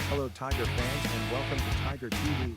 Hello Tiger fans and welcome to Tiger TV.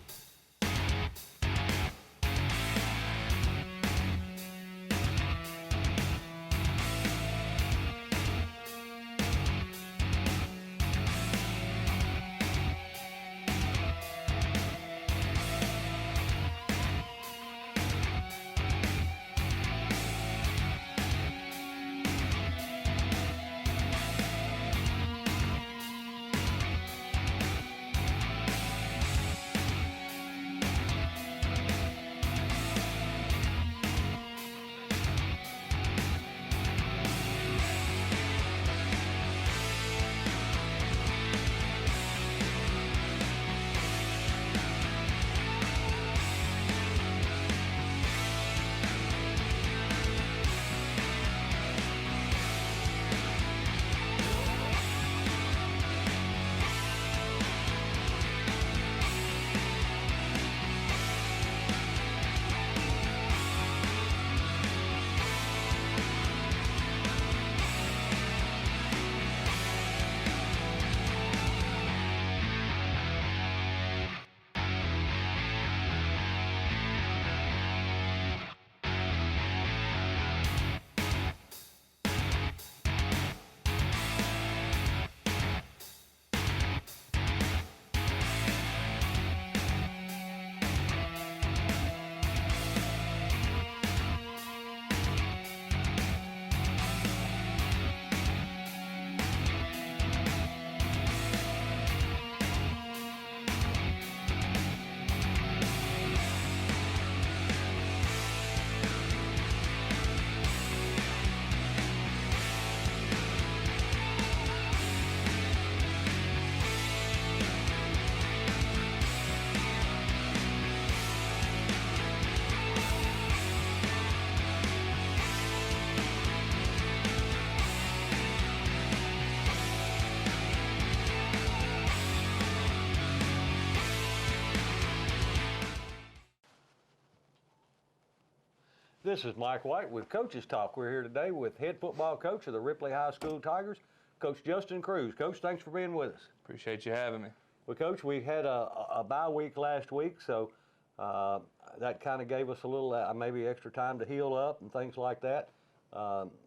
This is Mike White with Coaches Talk. We're here today with head football coach of the Ripley High School Tigers, Coach Justin Cruz. Coach, thanks for being with us. Appreciate you having me. Well, Coach, we had a bye week last week, so that kind of gave us a little maybe extra time to heal up and things like that.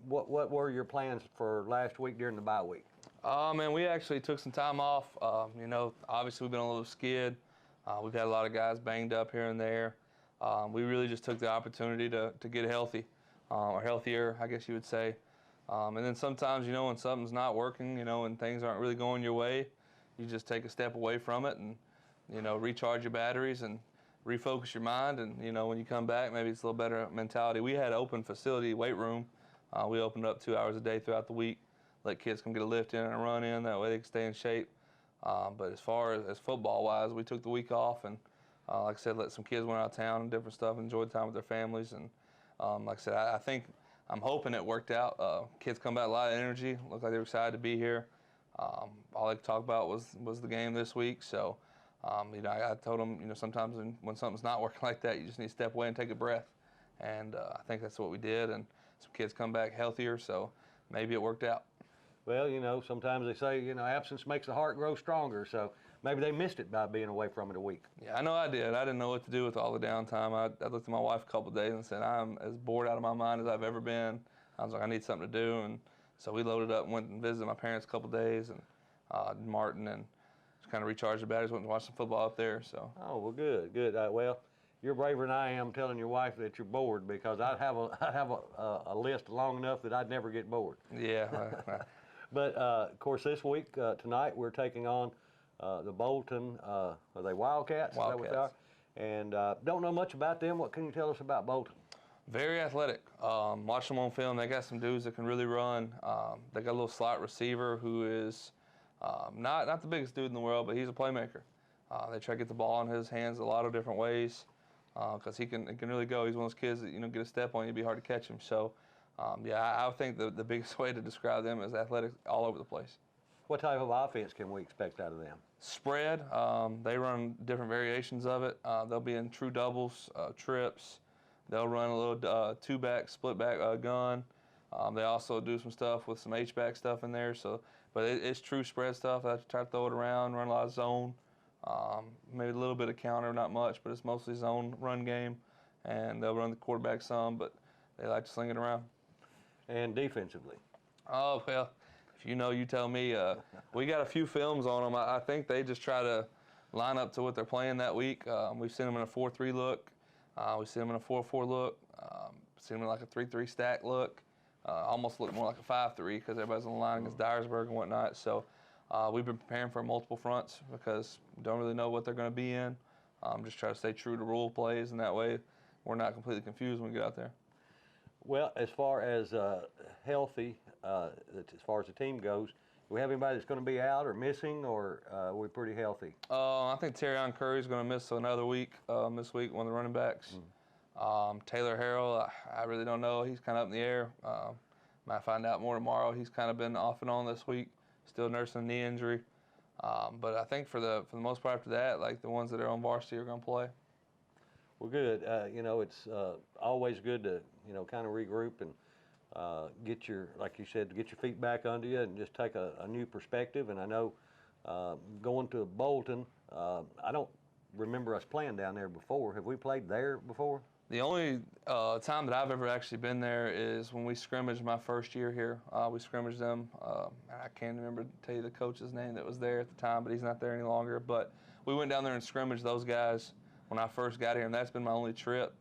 What were your plans for last week during the bye week? Man, we actually took some time off. Obviously we've been a little skid. We've had a lot of guys banged up here and there. We really just took the opportunity to get healthy, or healthier, I guess you would say. And then sometimes, when something's not working, and things aren't really going your way, you just take a step away from it and, recharge your batteries and refocus your mind. And, when you come back, maybe it's a little better mentality. We had an open facility weight room. We opened up 2 hours a day throughout the week, let kids come get a lift in and a run in. That way they can stay in shape. But as far as football-wise, we took the week off and, like I said, let some kids went out of town and different stuff, enjoyed time with their families. And like I said, I'm hoping it worked out. Kids come back with a lot of energy, looked like they were excited to be here. All they could talk about was the game this week. So, I told them, sometimes when something's not working like that, you just need to step away and take a breath. And I think that's what we did. And some kids come back healthier, so maybe it worked out. Well, sometimes they say, absence makes the heart grow stronger. So maybe they missed it by being away from it a week. Yeah, I know I did. I didn't know what to do with all the downtime. I looked at my wife a couple of days and said, I'm as bored out of my mind as I've ever been. I was like, I need something to do. And so we loaded up and went and visited my parents a couple of days and Martin, and just kind of recharged the batteries, went and watched some football up there. So. Oh, well, good. Well, you're braver than I am telling your wife that you're bored, because I'd have a list long enough that I'd never get bored. Yeah. But, of course, this week, tonight, we're taking on the Bolton, are they Wildcats? Wildcats. Is that what they are? And don't know much about them. What can you tell us about Bolton? Very athletic. Watch them on film. They got some dudes that can really run. They got a little slot receiver who is not the biggest dude in the world, but he's a playmaker. They try to get the ball in his hands a lot of different ways because he can really go. He's one of those kids that, get a step on you, it'd be hard to catch him. So, I think the biggest way to describe them is athletic all over the place. What type of offense can we expect out of them? Spread. They run different variations of it. They'll be in true doubles, trips. They'll run a little two-back, split-back gun. They also do some stuff with some H-back stuff in there. So, but it's true spread stuff. I try to throw it around, run a lot of zone, maybe a little bit of counter, not much, but it's mostly zone run game. And they'll run the quarterback some, but they like to sling it around. And defensively? Oh, well, if you know, you tell me. We got a few films on them. I think they just try to line up to what they're playing that week. We've seen them in a 4-3 look. We've seen them in a 4-4 look. Seen them in like a 3-3 stack look. Almost look more like a 5-3 because everybody's on the line against Dyersburg and whatnot. So we've been preparing for multiple fronts because we don't really know what they're going to be in. Just try to stay true to rule plays, and that way we're not completely confused when we get out there. Well, as far as healthy, as far as the team goes, do we have anybody that's going to be out or missing, or are we pretty healthy? I think Terrion Curry's going to miss another week this week, one of the running backs. Taylor Harrell, I really don't know. He's kind of up in the air. Might find out more tomorrow. He's kind of been off and on this week, still nursing a knee injury. But I think for the most part after that, like the ones that are on varsity are going to play. Well, good. You know, it's always good to, you know, kind of regroup and get your, like you said, to get your feet back under you and just take a new perspective. And I know going to Bolton, I don't remember us playing down there before. Have we played there before? The only time that I've ever actually been there is when we scrimmaged my first year here. We scrimmaged them. I can't remember to tell you the coach's name that was there at the time, but he's not there any longer. But we went down there and scrimmaged those guys when I first got here, and that's been my only trip.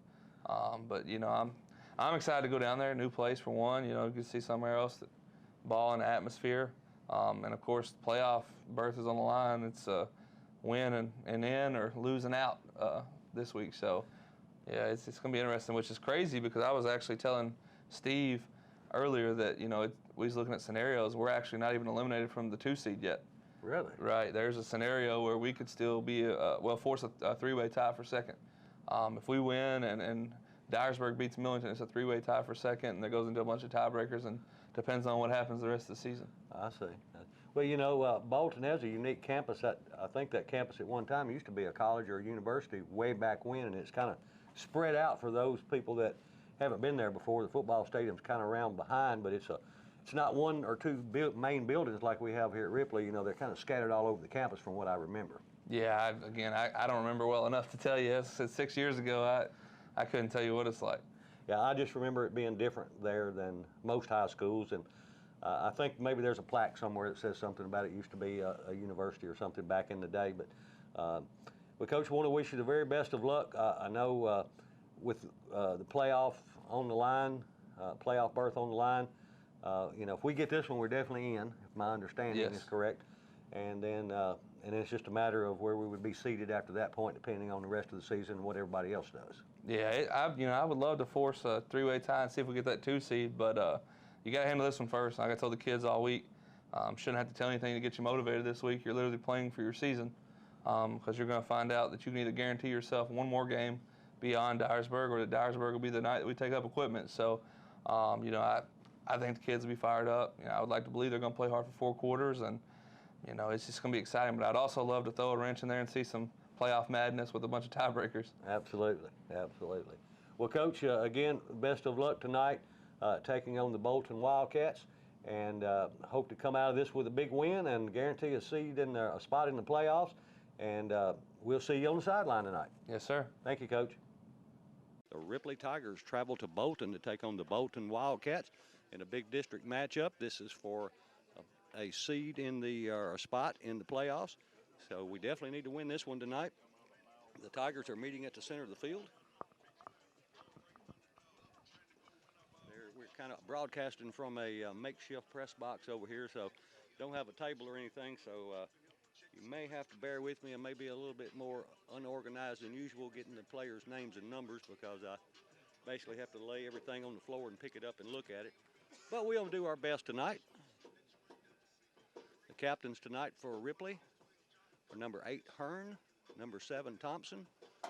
But you know, I'm excited to go down there, new place for one. You know, you can see somewhere else, that ball and atmosphere, and of course, the playoff berth is on the line. It's win and in or losing out this week. So yeah, it's going to be interesting, which is crazy because I was actually telling Steve earlier that, you know, we was looking at scenarios. We're actually not even eliminated from the 2 seed yet. Really? Right. There's a scenario where we could still be, force a 3-way tie for second. If we win and Dyersburg beats Millington, it's a 3-way tie for second, and that goes into a bunch of tiebreakers, and depends on what happens the rest of the season. I see. Well, you know, Bolton has a unique campus. I think that campus at one time used to be a college or a university way back when, and it's kind of spread out for those people that haven't been there before. The football stadium's kind of around behind, but it's not one or two main buildings like we have here at Ripley. You know, they're kind of scattered all over the campus from what I remember. Yeah, I don't remember well enough to tell you. It's 6 years ago. I couldn't tell you what it's like. Yeah, I just remember it being different there than most high schools, and I think maybe there's a plaque somewhere that says something about it used to be a university or something back in the day. But well, Coach, I want to wish you the very best of luck. I know with the playoff on the line, playoff berth on the line, you know, if we get this one, we're definitely in, if my understanding is correct. And then it's just a matter of where we would be seated after that point, depending on the rest of the season and what everybody else does. Yeah, I would love to force a 3-way tie and see if we get that 2 seed, but you got to handle this one first. Like I told the kids all week, shouldn't have to tell anything to get you motivated this week. You're literally playing for your season because you're going to find out that you can either guarantee yourself one more game beyond Dyersburg, or that Dyersburg will be the night that we take up equipment. So, you know, I think the kids will be fired up. You know, I would like to believe they're going to play hard for 4 quarters, and you know, it's just going to be exciting. But I'd also love to throw a wrench in there and see some playoff madness with a bunch of tiebreakers. Absolutely, absolutely. Well, Coach, again, best of luck tonight taking on the Bolton Wildcats, and hope to come out of this with a big win and guarantee a seed in a spot in the playoffs. And we'll see you on the sideline tonight. Yes, sir. Thank you, Coach. The Ripley Tigers travel to Bolton to take on the Bolton Wildcats in a big district matchup. This is for a seed in the a spot in the playoffs. So we definitely need to win this one tonight. The Tigers are meeting at the center of the field. We're kind of broadcasting from a makeshift press box over here, so don't have a table or anything. So you may have to bear with me. I may be a little bit more unorganized than usual getting the players' names and numbers, because I basically have to lay everything on the floor and pick it up and look at it. But we'll do our best tonight. The captains tonight for Ripley are number 8, Hearn, number 7, Thompson, and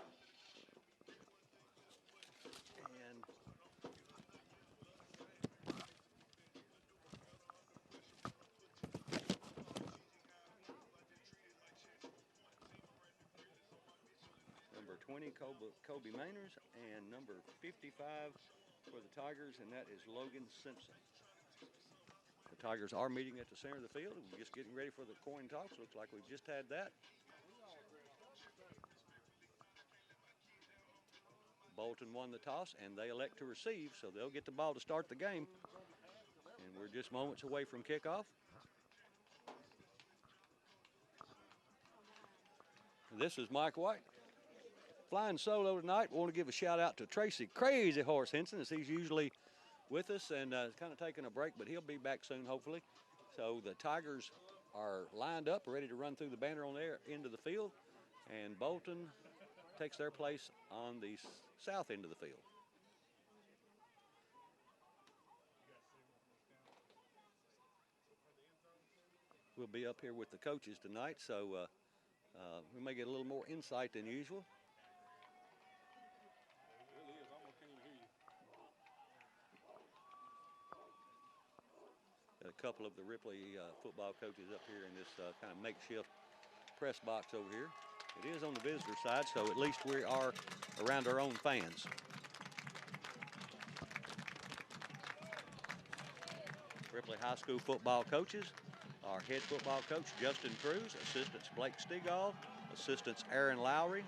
number 20, Kobe Mainers, and number 55 for the Tigers, and that is Logan Simpson. Tigers are meeting at the center of the field. We're just getting ready for the coin toss. Looks like we've just had that. Bolton won the toss, and they elect to receive, so they'll get the ball to start the game. And we're just moments away from kickoff. This is Mike White. Flying solo tonight. Want to give a shout out to Tracy Crazy Horse Henson, as he's usually with us and kind of taking a break, but he'll be back soon, hopefully. So the Tigers are lined up, ready to run through the banner on their end of the field, and Bolton takes their place on the south end of the field. We'll be up here with the coaches tonight, so we may get a little more insight than usual. A couple of the Ripley football coaches up here in this kind of makeshift press box over here. It is on the visitor side, so at least we are around our own fans. Ripley High School football coaches. Our head football coach, Justin Cruz. Assistants, Blake Stegall. Assistants, Aaron Lowry,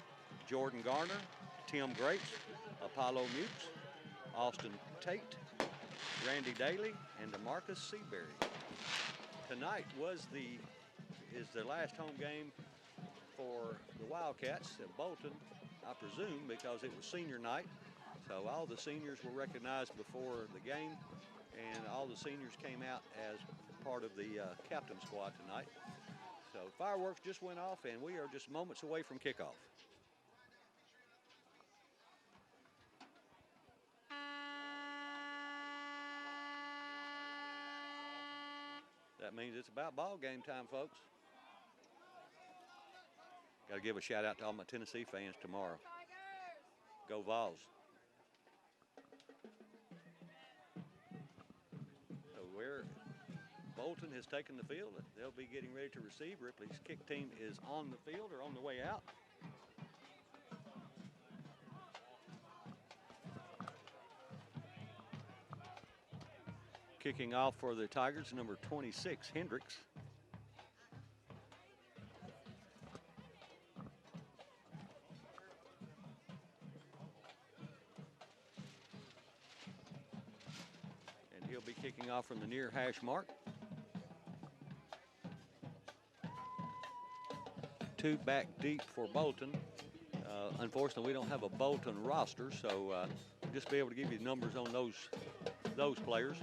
Jordan Garner, Tim Grates, Apollo Mutes, Austin Tate, Randy Daly, and DeMarcus Seabury. Tonight is the last home game for the Wildcats at Bolton, I presume, because it was senior night. So all the seniors were recognized before the game, and all the seniors came out as part of the captain squad tonight. So fireworks just went off, and we are just moments away from kickoff. That means it's about ball game time, folks. Got to give a shout out to all my Tennessee fans tomorrow. Go Vols. So Bolton has taken the field. They'll be getting ready to receive. Ripley's kick team is on the field or on the way out. Kicking off for the Tigers, number 26, Hendricks. And he'll be kicking off from the near hash mark. Two back deep for Bolton. Unfortunately, we don't have a Bolton roster, so we'll just be able to give you numbers on those players.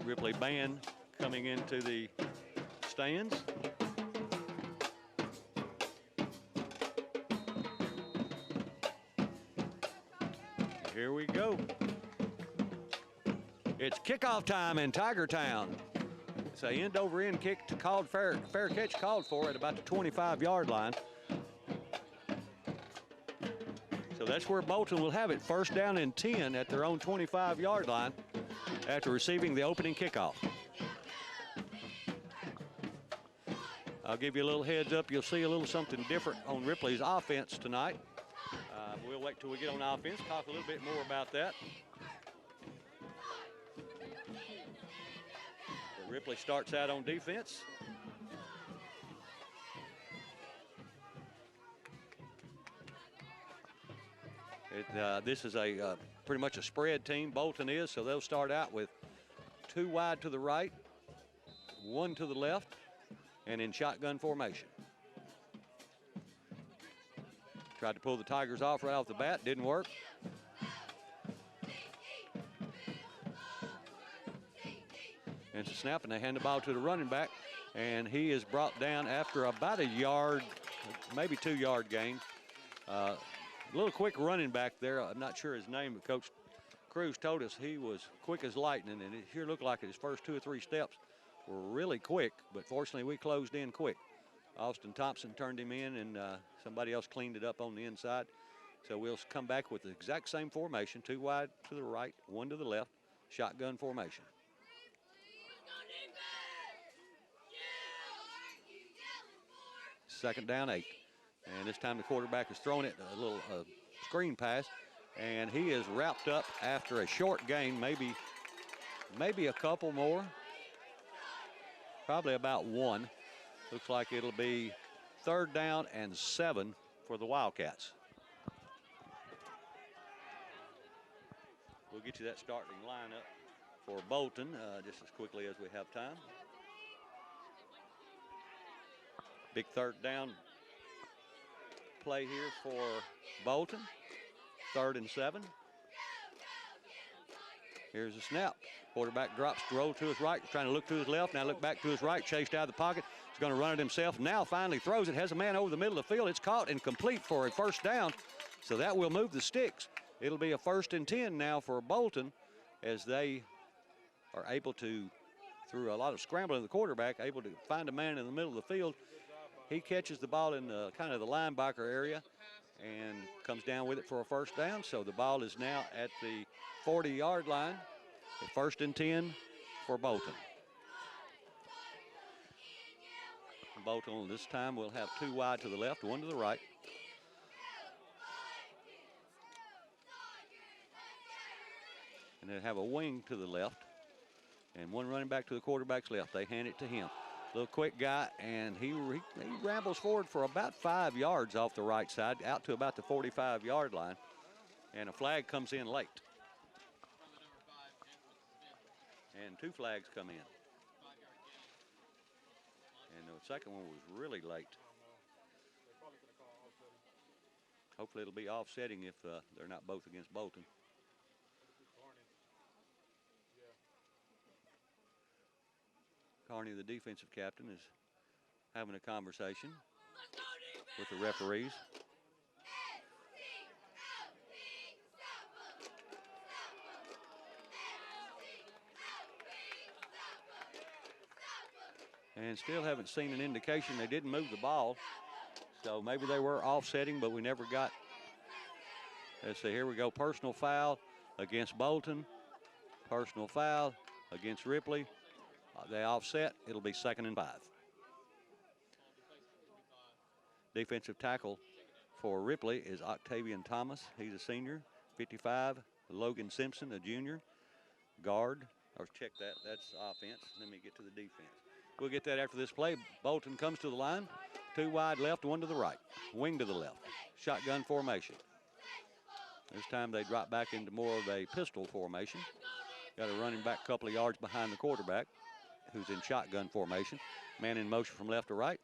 Ripley band coming into the stands. Here we go. It's kickoff time in Tiger Town. It's a end-over-end kick called fair catch called for at about the 25-yard line. So that's where Bolton will have it, first down and 10 at their own 25-yard line after receiving the opening kickoff. I'll give you a little heads up. You'll see a little something different on Ripley's offense tonight. We'll wait till we get on offense, talk a little bit more about that. Ripley starts out on defense. This is a pretty much a spread team. Bolton is, so they'll start out with two wide to the right, one to the left, and in shotgun formation. Tried to pull the Tigers off right off the bat, didn't work. And it's a snap, and they hand the ball to the running back, and he is brought down after about a yard, maybe 2-yard gain. A little quick running back there. I'm not sure his name, but Coach Cruz told us he was quick as lightning, and it sure looked like his first 2 or 3 steps were really quick, but fortunately we closed in quick. Austin Thompson turned him in, and somebody else cleaned it up on the inside. So we'll come back with the exact same formation, 2 wide to the right, 1 to the left, shotgun formation. Second down 8. And this time the quarterback is throwing it a little screen pass, and he is wrapped up after a short gain, maybe maybe a couple more. Probably about one. Looks like it'll be 3rd down and 7 for the Wildcats. We'll get you that starting lineup for Bolton just as quickly as we have time. Big 3rd down play here for Bolton. 3rd and 7. Here's a snap. Quarterback drops, roll to his right, trying to look to his left. Now look back to his right, chased out of the pocket. He's going to run it himself. Now finally throws it, has a man over the middle of the field. It's caught and complete for a 1st down. So that will move the sticks. It'll be a 1st and 10 now for Bolton as they are able to, through a lot of scrambling of the quarterback, able to find a man in the middle of the field. He catches the ball in kind of the linebacker area and comes down with it for a 1st down. So the ball is now at the 40-yard line. 1st and 10 for Bolton. Bolton this time will have 2 wide to the left, 1 to the right. And they have a wing to the left and 1 running back to the quarterback's left. They hand it to him. Little quick guy, and he rambles forward for about 5 yards off the right side, out to about the 45-yard line. And a flag comes in late. And 2 flags come in. And the second one was really late. Hopefully it'll be offsetting if they're not both against Bolton. Carney, the defensive captain, is having a conversation with the referees. And still haven't seen an indication they didn't move the ball. So maybe they were offsetting, but we never got. Let's see, here we go. Personal foul against Bolton. Personal foul against Ripley. They offset. It'll be 2nd and 5. Defensive tackle for Ripley is Octavian Thomas. He's a senior. 55. Logan Simpson, a junior. Guard. Or check that. That's offense. Let me get to the defense. We'll get that after this play. Bolton comes to the line. 2 wide left, 1 to the right. Wing to the left. Shotgun formation. This time they drop back into more of a pistol formation. Got a running back a couple of yards behind the quarterback, who's in shotgun formation. Man in motion from left to right.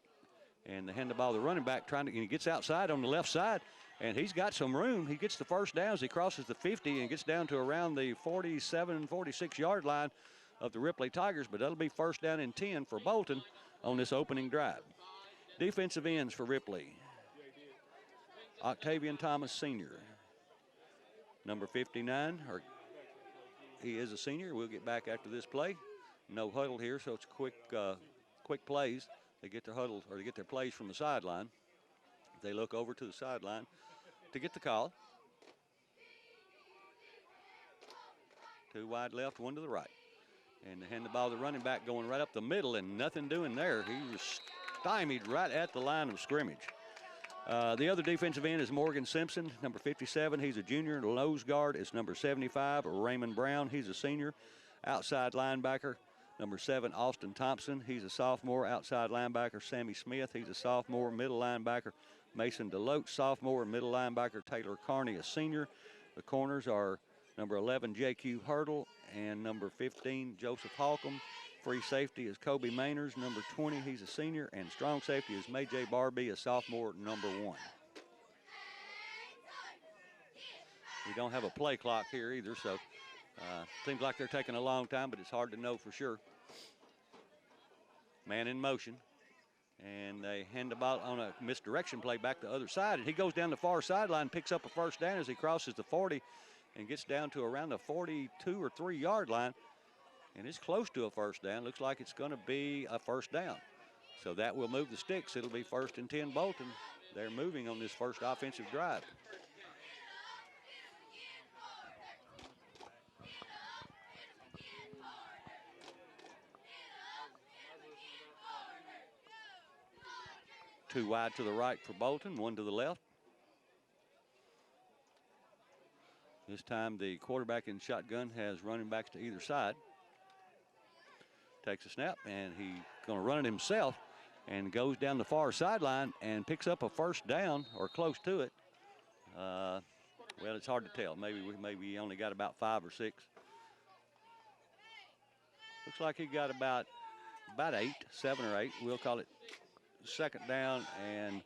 And they hand the ball to the running back, and he gets outside on the left side, and he's got some room. He gets the 1st down as he crosses the 50 and gets down to around the 47, 46-yard line of the Ripley Tigers, but that'll be 1st down and 10 for Bolton on this opening drive. Defensive ends for Ripley. Octavian Thomas, senior. Number 59, he is a senior. We'll get back after this play. No huddle here, so it's quick plays. They get their huddles, or they get their plays from the sideline. They look over to the sideline to get the call. 2 wide left, 1 to the right. And they hand the ball to the running back going right up the middle, and nothing doing there. He was stymied right at the line of scrimmage. The other defensive end is Morgan Simpson, number 57. He's a junior. The nose guard is number 75, Raymond Brown. He's a senior. Outside linebacker, number 7, Austin Thompson. He's a sophomore. Outside linebacker, Sammy Smith. He's a sophomore. Middle linebacker, Mason Deloach, sophomore. Middle linebacker, Taylor Carney, a senior. The corners are number 11, J.Q. Hurdle, and number 15, Joseph Holcomb. Free safety is Kobe Mainers, number 20. He's a senior. And strong safety is May J. Barbie, a sophomore, number 1. We don't have a play clock here either, so seems like they're taking a long time, but it's hard to know for sure. Man in motion. And they hand the ball on a misdirection play back the other side. And he goes down the far sideline, picks up a 1st down as he crosses the 40 and gets down to around the 42 or 3-yard line. And it's close to a 1st down. Looks like it's going to be a 1st down. So that will move the sticks. It'll be 1st and 10 Bolton. They're moving on this first offensive drive. Two wide to the right for Bolton, 1 to the left. This time the quarterback in shotgun has running backs to either side. takes a snap, and he's going to run it himself and goes down the far sideline and picks up a first down or close to it. Well, it's hard to tell. Maybe he only got about 5 or 6. Looks like he got about 8, 7 or 8. We'll call it second down and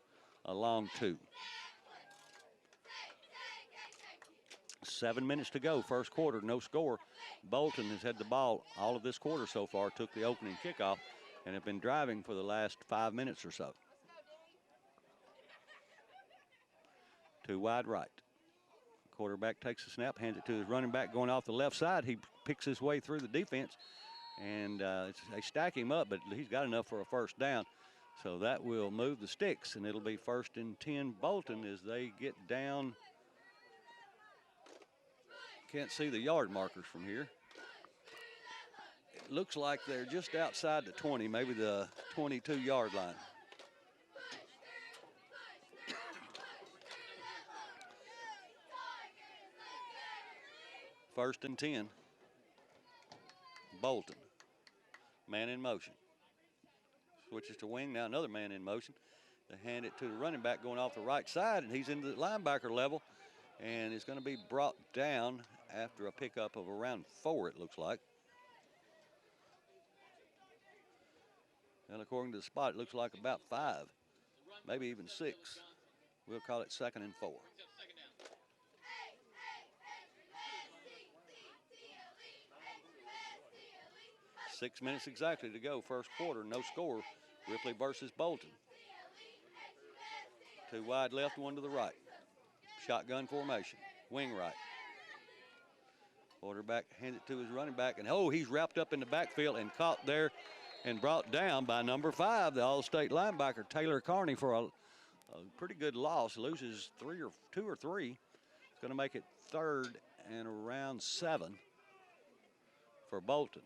a long 2. 7 minutes to go, first quarter, no score. Bolton has had the ball all of this quarter so far, took the opening kickoff, and have been driving for the last 5 minutes or so. 2 wide right. Quarterback takes the snap, hands it to his running back going off the left side. He picks his way through the defense, and they stack him up, but he's got enough for a first down. So that will move the sticks, and it'll be 1st and 10 Bolton as they get down. Can't see the yard markers from here. It looks like they're just outside the 20, maybe the 22-yard line. First and 10. Bolton. Man in motion. Switches to wing. Now another man in motion. They hand it to the running back going off the right side, and he's into the linebacker level, and is going to be brought down after a pickup of around 4, it looks like. And according to the spot, it looks like about 5, maybe even 6. We'll call it 2nd and 4. Six minutes exactly to go, first quarter, no score. Ripley versus Bolton. 2 wide left, 1 to the right. Shotgun formation, wing right. Quarterback hands it to his running back, and he's wrapped up in the backfield and caught there and brought down by number 5, the All-State linebacker, Taylor Carney, for a pretty good loss. Loses 2 or 3. It's going to make it 3rd and around 7 for Bolton.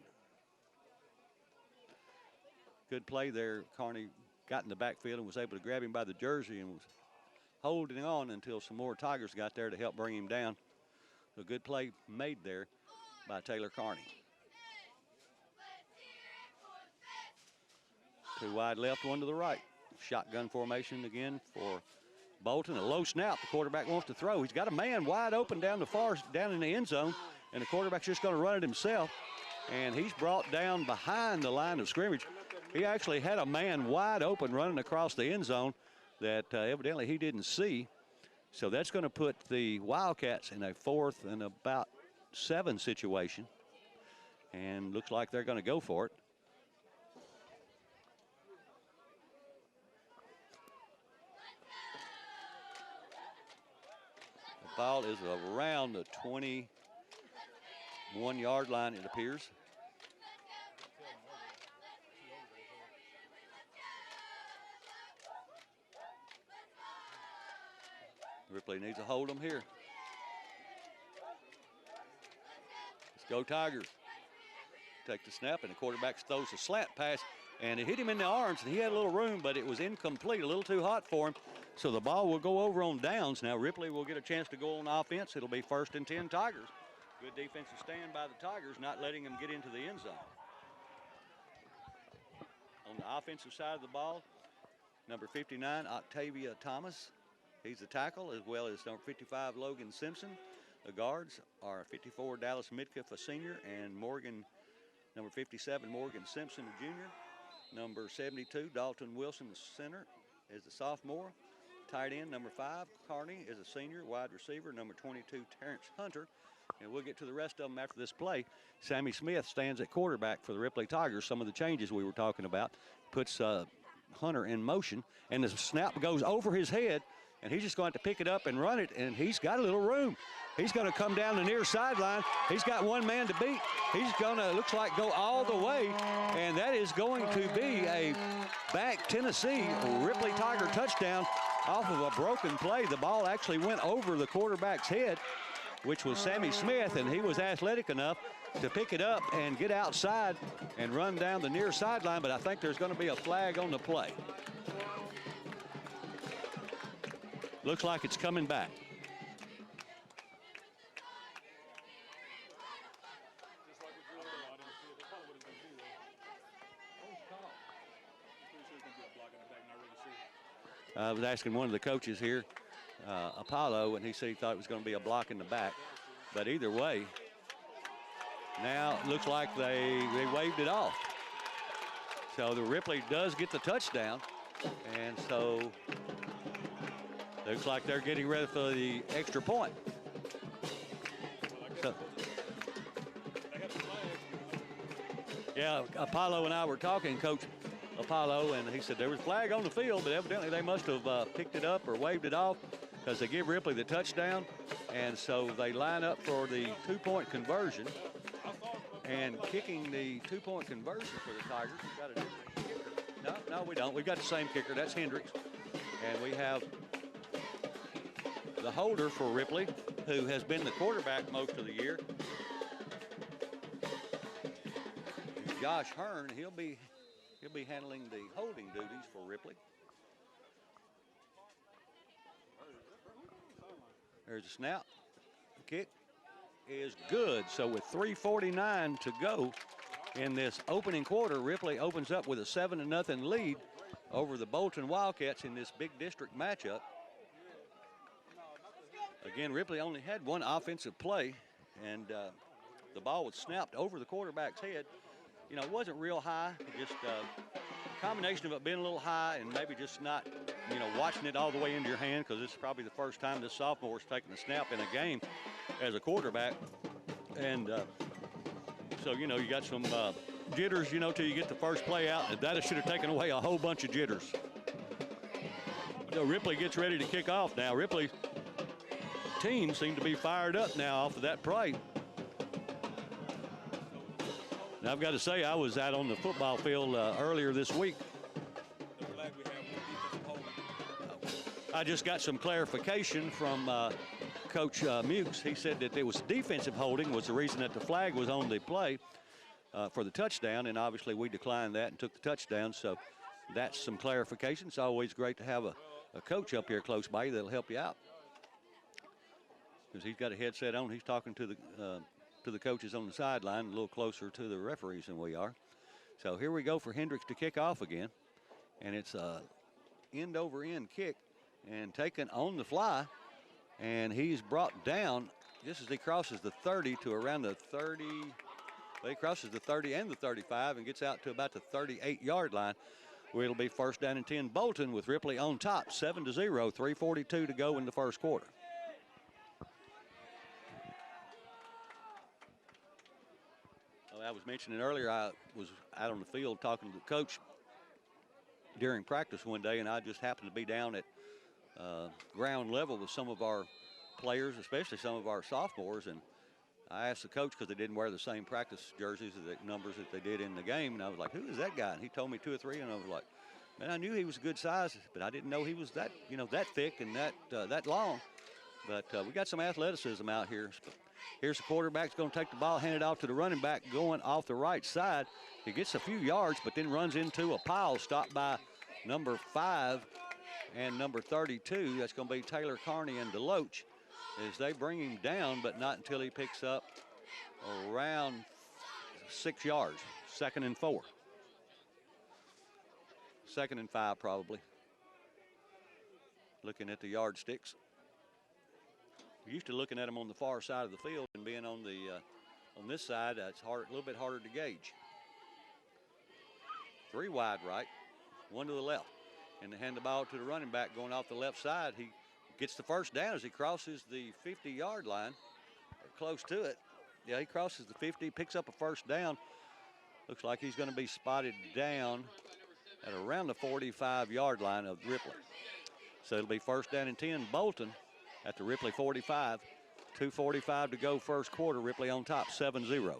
Good play there. Carney got in the backfield and was able to grab him by the jersey and was holding on until some more Tigers got there to help bring him down. A good play made there by Taylor Carney. 2 wide left, 1 to the right. Shotgun formation again for Bolton. A low snap. The quarterback wants to throw. He's got a man wide open down in the end zone, and the quarterback's just going to run it himself. And he's brought down behind the line of scrimmage. He actually had a man wide open running across the end zone that evidently he didn't see. So that's going to put the Wildcats in a 4th and about 7 situation. And looks like they're going to go for it. The ball is around the 21-yard line, it appears. Ripley needs to hold them here. Let's go Tigers. Take the snap, and the quarterback throws a slant pass, and it hit him in the arms, and he had a little room, but it was incomplete, a little too hot for him. So the ball will go over on downs. Now Ripley will get a chance to go on offense. It'll be 1st and 10 Tigers. Good defensive stand by the Tigers, not letting them get into the end zone. On the offensive side of the ball, number 59, Octavia Thomas. He's the tackle, as well as number 55, Logan Simpson. The guards are 54, Dallas Midkiff, a senior, and number 57, Morgan Simpson, a junior. Number 72, Dalton Wilson, the center, is the sophomore. Tight end, number 5, Carney, is a senior. Wide receiver, number 22, Terrence Hunter. And we'll get to the rest of them after this play. Sammy Smith stands at quarterback for the Ripley Tigers. Some of the changes we were talking about. Puts Hunter in motion, and the snap goes over his head, and he's just going to pick it up and run it, and he's got a little room. He's going to come down the near sideline. He's got one man to beat. He's going to, looks like, go all the way, and that is going to be a back Tennessee Ripley Tiger touchdown off of a broken play. The ball actually went over the quarterback's head, which was Sammy Smith, and he was athletic enough to pick it up and get outside and run down the near sideline, but I think there's going to be a flag on the play. Looks like it's coming back. I was asking one of the coaches here, Apollo, and he said he thought it was going to be a block in the back. But either way, now it looks like they waved it off. So the Ripley does get the touchdown, and so looks like they're getting ready for the extra point. So, yeah, Apollo and I were talking, Coach Apollo, and he said there was a flag on the field, but evidently they must have picked it up or waved it off because they give Ripley the touchdown, and so they line up for the 2-point conversion. And kicking the 2-point conversion for the Tigers, we've got a different kicker. No, we don't. We've got the same kicker. That's Hendricks. And we have the holder for Ripley, who has been the quarterback most of the year. Josh Hearn, he'll be handling the holding duties for Ripley. There's a snap. The kick is good. So with 3:49 to go in this opening quarter, Ripley opens up with a 7-0 lead over the Bolton Wildcats in this big district matchup. Again, Ripley only had one offensive play, and the ball was snapped over the quarterback's head. You know, it wasn't real high, just a combination of it being a little high and maybe just not, you know, watching it all the way into your hand, because this is probably the first time this sophomore's taken a snap in a game as a quarterback. And so, you know, you got some jitters, you know, till you get the first play out. And that should have taken away a whole bunch of jitters. So Ripley gets ready to kick off now. Ripley's team seemed to be fired up now off of that play. Now, I've got to say, I was out on the football field earlier this week. I just got some clarification from Coach Mukes. He said that it was defensive holding was the reason that the flag was on the play for the touchdown, and obviously we declined that and took the touchdown. So that's some clarification. It's always great to have a coach up here close by you that'll help you out, because he's got a headset on. He's talking to the coaches on the sideline, a little closer to the referees than we are. So here we go for Hendricks to kick off again, and it's a end-over-end kick and taken on the fly, and he's brought down just as he crosses the 30 to around the 30. Well, he crosses the 30 and the 35 and gets out to about the 38-yard line, where it'll be first down and 10 Bolton with Ripley on top, 7-0, 3:42 to go in the first quarter. I was mentioning earlier, I was out on the field talking to the coach during practice one day, and I just happened to be down at ground level with some of our players, especially some of our sophomores, and I asked the coach, because they didn't wear the same practice jerseys, the numbers that they did in the game, and I was like, who is that guy? And he told me 2 or 3, and I was like, man, I knew he was a good size, but I didn't know he was that, you know, that thick and that long. But we got some athleticism out here. Here's the quarterback going to take the ball, hand it off to the running back going off the right side. He gets a few yards, but then runs into a pile stopped by number 5 and number 32. That's going to be Taylor Carney and Deloach as they bring him down, but not until he picks up around 6 yards, 2nd and 4. 2nd and 5 probably. Looking at the yardsticks. We're used to looking at them on the far side of the field, and being on the on this side, it's hard, a little bit harder to gauge. 3 wide right, 1 to the left, and they hand the ball to the running back going off the left side. He gets the first down as he crosses the 50-yard line, or close to it. Yeah, he crosses the 50, picks up a first down. Looks like he's going to be spotted down at around the 45-yard line of Ripley. So it'll be first down and 10 Bolton at the Ripley 45. 2:45 to go first quarter. Ripley on top, 7-0.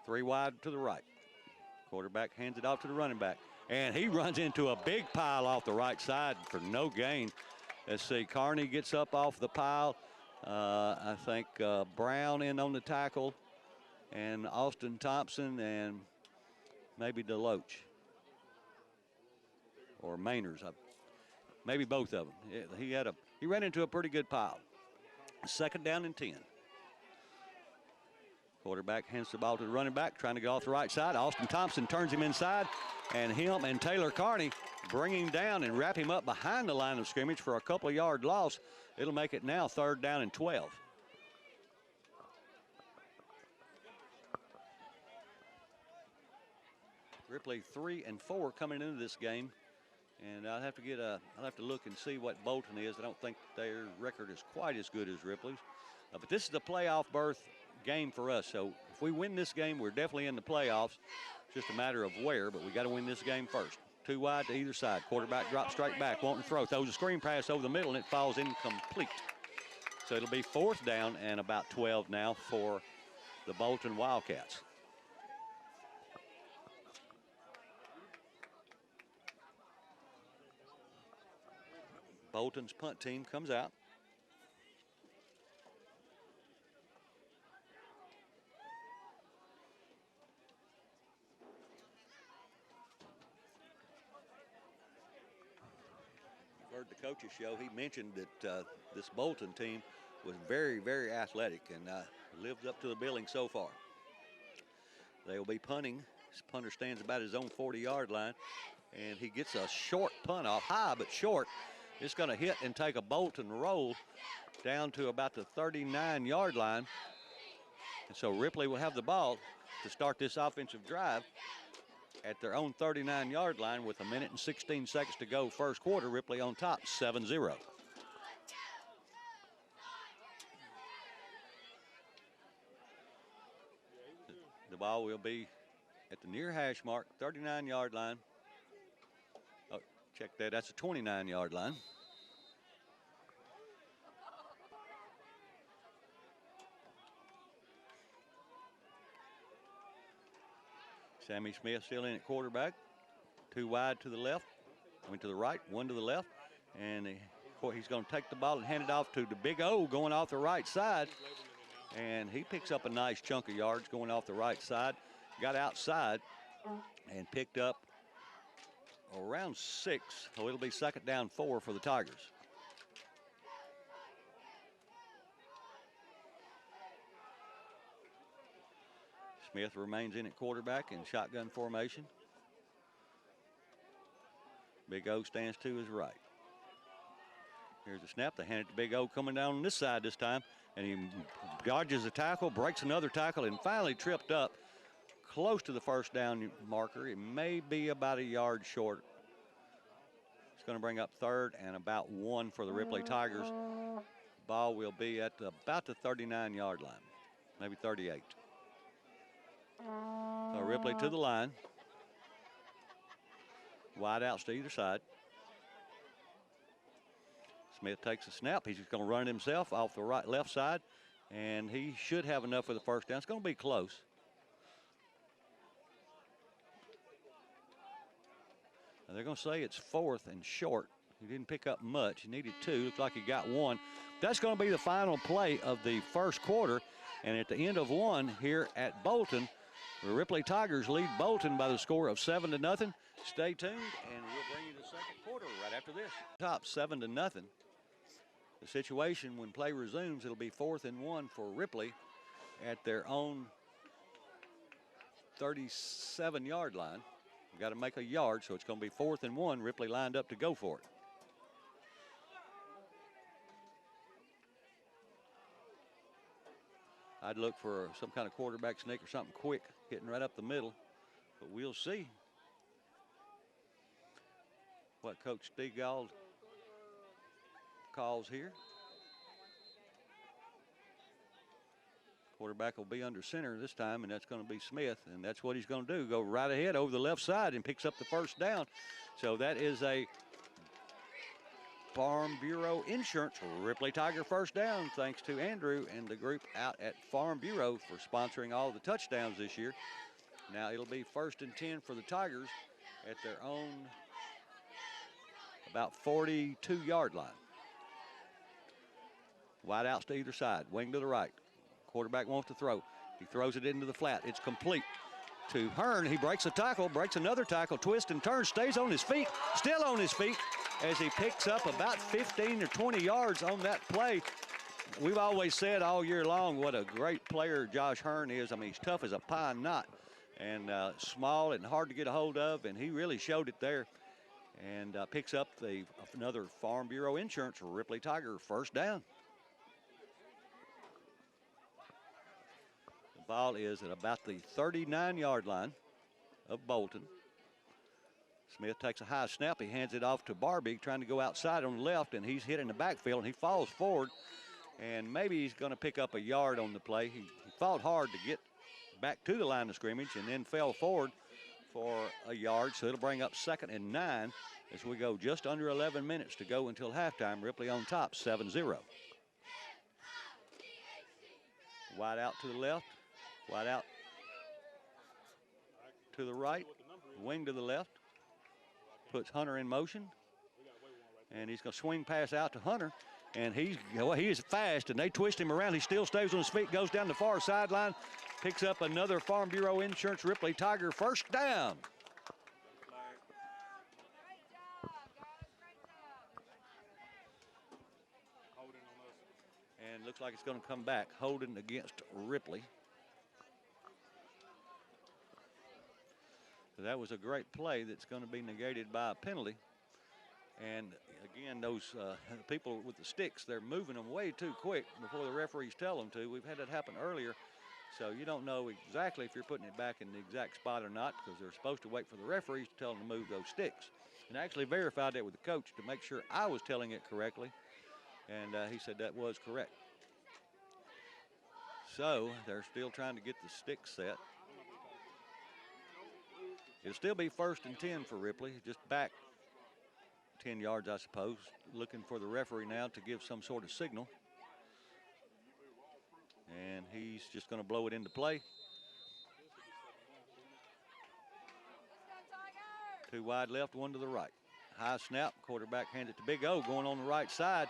3 wide to the right. Quarterback hands it off to the running back, and he runs into a big pile off the right side for no gain. Let's see, Carney gets up off the pile. I think Brown in on the tackle, and Austin Thompson, and maybe Deloach or Mainers. Maybe both of them. He ran into a pretty good pile. 2nd down and 10. Quarterback hands the ball to the running back, trying to get off the right side. Austin Thompson turns him inside, and him and Taylor Carney bring him down and wrap him up behind the line of scrimmage for a couple of yard loss. It'll make it now 3rd down and 12. Ripley 3 and 4 coming into this game, and I'll have to look and see what Bolton is. I don't think their record is quite as good as Ripley's, but this is the playoff berth game for us. So if we win this game, we're definitely in the playoffs. It's just a matter of where, but we got to win this game first. 2 wide to either side. Quarterback drops straight back, wanting to throw. Throws a screen pass over the middle, and it falls incomplete. So it'll be 4th down and about 12 now for the Bolton Wildcats. Bolton's punt team comes out. Heard the coach's show. He mentioned that this Bolton team was very, very athletic and lived up to the billing so far. They will be punting. This punter stands about his own 40-yard line, and he gets a short punt off, high but short. It's going to hit and take a Bolton roll down to about the 39-yard line. And so Ripley will have the ball to start this offensive drive at their own 39-yard line with 1 minute and 16 seconds to go first quarter. Ripley on top, 7-0. The ball will be at the near hash mark, 39-yard line. Oh, check that, that's a 29-yard line. Sammy Smith still in at quarterback. 2 wide to the left, went to the right, 1 to the left, and he's going to take the ball and hand it off to the Big O going off the right side, and he picks up a nice chunk of yards going off the right side. Got outside and picked up around 6, so it'll be 2nd down 4 for the Tigers. Smith remains in at quarterback in shotgun formation. Big O stands to his right. Here's the snap. They hand it to Big O coming down on this side this time, and he dodges a tackle, breaks another tackle, and finally tripped up close to the 1st down marker. It may be about a yard short. It's going to bring up 3rd and about 1 for the Ripley Tigers. Ball will be at about the 39-yard line, maybe 38. So Ripley to the line. Wide outs to either side. Smith takes a snap. He's just going to run it himself off the left side, and he should have enough for the 1st down. It's going to be close. Now they're going to say it's 4th and short. He didn't pick up much. He needed 2. Looks like he got 1. That's going to be the final play of the first quarter, and at the end of 1 here at Bolton, the Ripley Tigers lead Bolton by the score of 7-0. Stay tuned, and we'll bring you the 2nd quarter right after this. Top 7-0. The situation when play resumes, it'll be 4th and 1 for Ripley at their own 37-yard line. We've got to make a yard, so it's going to be 4th and 1. Ripley lined up to go for it. I'd look for some kind of quarterback sneak or something quick, hitting right up the middle. But we'll see what Coach Stegall calls here. Quarterback will be under center this time, and that's going to be Smith, and that's what he's going to do. Go right ahead over the left side and picks up the 1st down. So that is a Farm Bureau Insurance Ripley Tiger 1st down, thanks to Andrew and the group out at Farm Bureau for sponsoring all the touchdowns this year. Now it'll be 1st and 10 for the Tigers at their own about 42-yard line. Wide outs to either side, wing to the right. Quarterback wants to throw. He throws it into the flat. It's complete to Hearn. He breaks a tackle, breaks another tackle, twists and turns, stays on his feet, still on his feet as he picks up about 15 or 20 yards on that play. we've always said all year long what a great player Josh Hearn is. I mean, he's tough as a pine knot and small and hard to get a hold of, and he really showed it there. And picks up another Farm Bureau Insurance Ripley Tiger first down. The ball is at about the 39-yard line of Bolton. Smith takes a high snap. He hands it off to Barbie, trying to go outside on the left, and he's hit in the backfield, and he falls forward, and maybe he's going to pick up a yard on the play. He fought hard to get back to the line of scrimmage and then fell forward for a yard, so it'll bring up 2nd and 9 as we go just under 11 minutes to go until halftime. Ripley on top, 7-0. Wide out to the left, wide out to the right, wing to the left. Puts Hunter in motion, and he's going to swing pass out to Hunter, and he is fast, and they twist him around. He still stays on his feet, goes down the far sideline, picks up another Farm Bureau Insurance Ripley Tiger first down. And looks like it's going to come back, holding against Ripley. So that was a great play that's going to be negated by a penalty. And again, those people with the sticks, they're moving them way too quick before the referees tell them to. We've had that happen earlier. So you don't know exactly if you're putting it back in the exact spot or not, because they're supposed to wait for the referees to tell them to move those sticks. And I actually verified that with the coach to make sure I was telling it correctly. And he said that was correct. So they're still trying to get the sticks set. It'll still be 1st and 10 for Ripley, just back 10 yards, I suppose. Looking for the referee now to give some sort of signal. And he's just going to blow it into play. 2 wide left, 1 to the right. High snap, quarterback hands it to Big O, going on the right side.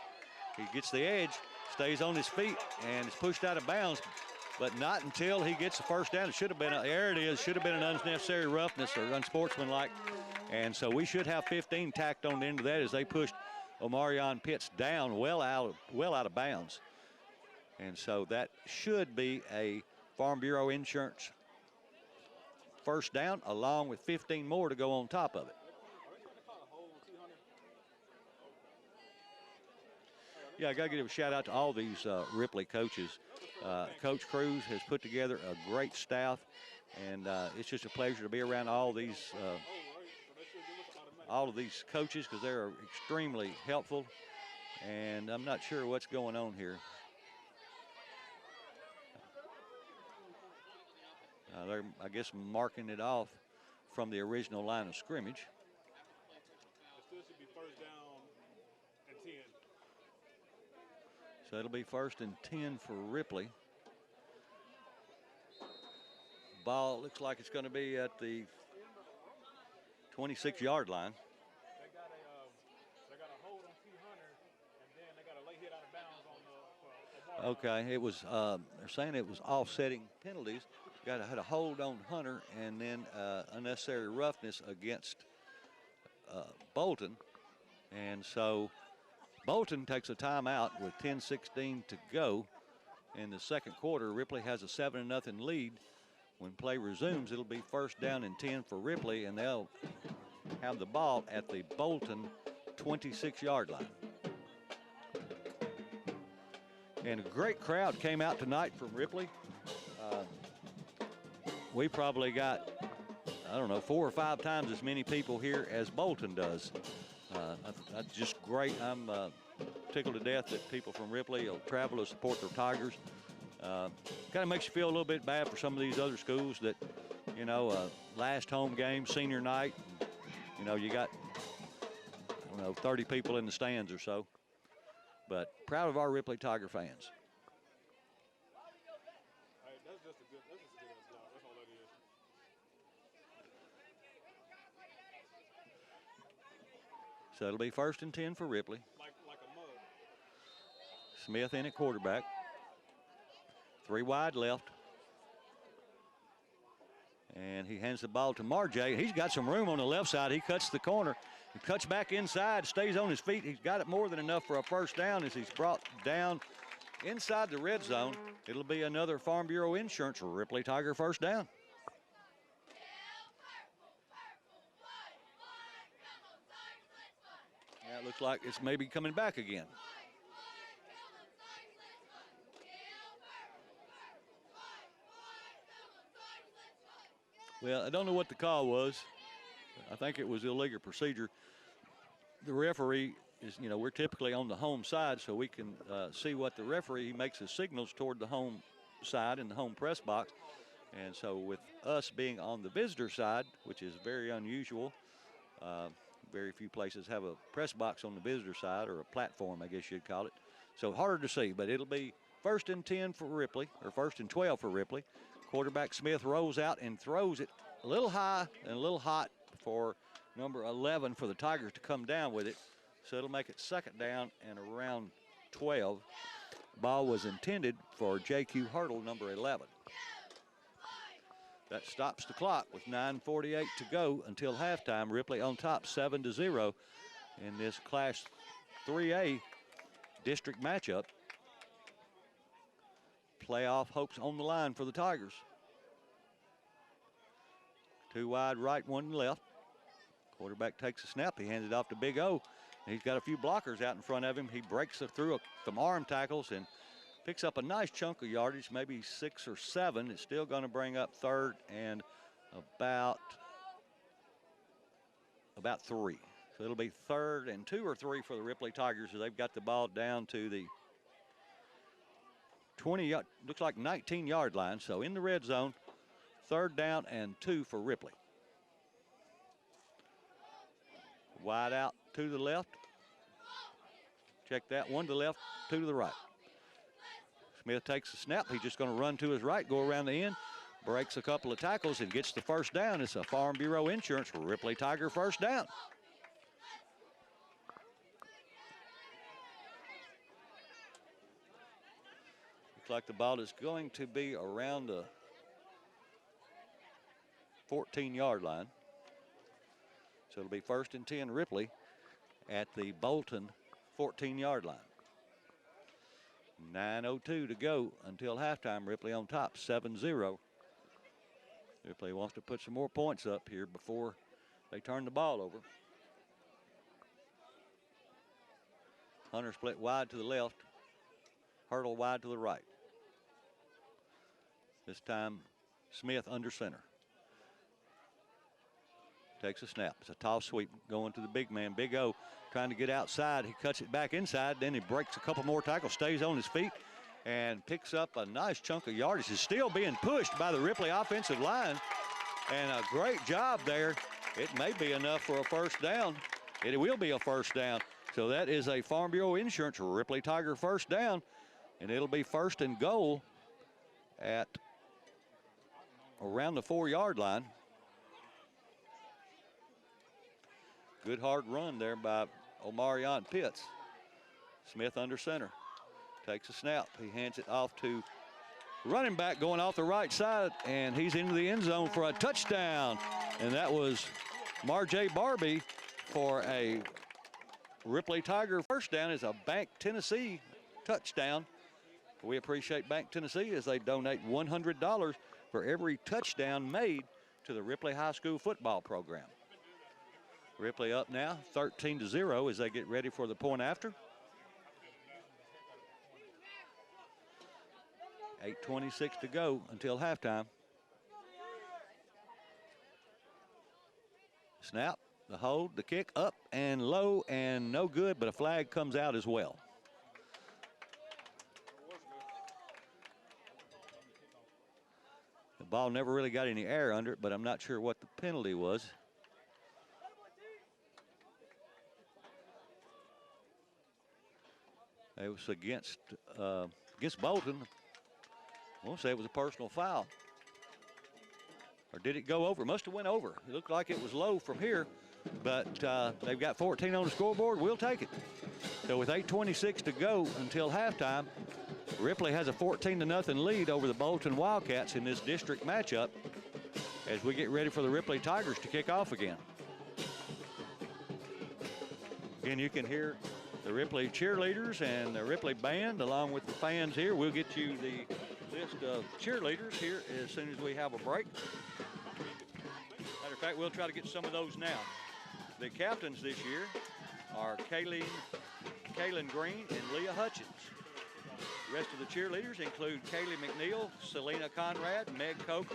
He gets the edge, stays on his feet, and is pushed out of bounds. But not until he gets the first down. It should have been, there it is, should have been an unnecessary roughness or unsportsmanlike. And so we should have 15 tacked on the end of that as they pushed Omarion Pitts down well out of bounds. And so that should be a Farm Bureau Insurance first down, along with 15 more to go on top of it. Yeah, I got to give a shout out to all these Ripley coaches. Coach Cruz has put together a great staff, and it's just a pleasure to be around all of these coaches, because they're extremely helpful. And I'm not sure what's going on here. They're, I guess, marking it off from the original line of scrimmage. It still should be 1st down and 10. So it'll be 1st and 10 for Ripley. Ball looks like it's going to be at the 26-yard line. They got a hold on Hunter, and then they got a late hit out of bounds on the. Okay, it was. They're saying it was offsetting penalties. Had a hold on Hunter, and then unnecessary roughness against Bolton, and so Bolton takes a timeout with 10:16 to go in the second quarter. Ripley has a 7-0 lead. When play resumes, it'll be 1st down and 10 for Ripley, and they'll have the ball at the Bolton 26-yard line. And a great crowd came out tonight from Ripley. We probably got, I don't know, 4 or 5 times as many people here as Bolton does. That's just great. I'm tickled to death that people from Ripley will travel to support their Tigers. Kind of makes you feel a little bit bad for some of these other schools that, you know, last home game, senior night, you know, you got, I don't know, 30 people in the stands or so. But proud of our Ripley Tiger fans. That's just a good job. That's all that is. So it'll be 1st and 10 for Ripley. Like a mug. Smith in at quarterback. 3 wide left. And he hands the ball to Marjay. He's got some room on the left side. He cuts the corner. He cuts back inside, stays on his feet. He's got it more than enough for a first down as he's brought down inside the red zone. It'll be another Farm Bureau Insurance Ripley Tiger first down. Yeah, it looks like it's maybe coming back again. Well, I don't know what the call was. I think it was illegal procedure. The referee is, you know, we're typically on the home side, so we can see what the referee makes his signals toward the home side in the home press box. And so with us being on the visitor side, which is very unusual, very few places have a press box on the visitor side, or a platform, I guess you'd call it. So harder to see, but it'll be 1st and 10 for Ripley, or 1st and 12 for Ripley. Quarterback Smith rolls out and throws it a little high and a little hot for number 11 for the Tigers to come down with it. So it'll make it 2nd down and around 12. Ball was intended for J.Q. Hurdle, number 11. That stops the clock with 9:48 to go until halftime. Ripley on top 7-0 in this Class 3A district matchup. Playoff hopes on the line for the Tigers. 2 wide right, 1 left. Quarterback takes a snap. He hands it off to Big O. He's got a few blockers out in front of him. He breaks through some arm tackles and picks up a nice chunk of yardage, maybe 6 or 7. It's still going to bring up 3rd and about 3. So it'll be 3rd and 2 or 3 for the Ripley Tigers as they've got the ball down to the 20, looks like 19-yard line. So in the red zone, 3rd down and 2 for Ripley. Wide out to the left. Check that, 1 to the left, 2 to the right. Smith takes the snap. He's just going to run to his right, go around the end, breaks a couple of tackles and gets the 1st down. It's a Farm Bureau Insurance for Ripley Tiger 1st down. Looks like the ball is going to be around the 14-yard line. So it'll be 1st and 10 Ripley at the Bolton 14-yard line. 9:02 to go until halftime. Ripley on top, 7-0. Ripley wants to put some more points up here before they turn the ball over. Hunter split wide to the left. Hurdle wide to the right. This time, Smith under center. Takes a snap. It's a toss sweep going to the big man, Big O, trying to get outside. He cuts it back inside. Then he breaks a couple more tackles, stays on his feet, and picks up a nice chunk of yardage. Is still being pushed by the Ripley offensive line. And a great job there. It may be enough for a 1st down. It will be a 1st down. So that is a Farm Bureau Insurance Ripley Tiger 1st down. And it'll be 1st and goal at around the 4-yard line. Good hard run there by Omarion Pitts. Smith under center. Takes a snap. He hands it off to running back going off the right side, and he's into the end zone for a touchdown. And that was Marjay Barbie for a Ripley Tiger 1st down. Is a Bank Tennessee touchdown. We appreciate Bank Tennessee as they donate $100 for every touchdown made to the Ripley High School football program. Ripley up now, 13-0 as they get ready for the point after. 8:26 to go until halftime. Snap, the hold, the kick, up and low and no good, but a flag comes out as well. The ball never really got any air under it, but I'm not sure what the penalty was. It was against Bolton. I won't say it was a personal foul. Or did it go over? It must have went over. It looked like it was low from here, but they've got 14 on the scoreboard. We'll take it. So with 8:26 to go until halftime, Ripley has a 14-0 lead over the Bolton Wildcats in this district matchup as we get ready for the Ripley Tigers to kick off again. Again, you can hear the Ripley cheerleaders and the Ripley band, along with the fans here. We'll get you the list of cheerleaders here as soon as we have a break. Matter of fact, we'll try to get some of those now. The captains this year are Kaylin Green and Leah Hutchins. The rest of the cheerleaders include Kaylee McNeil, Selena Conrad, Meg Coker,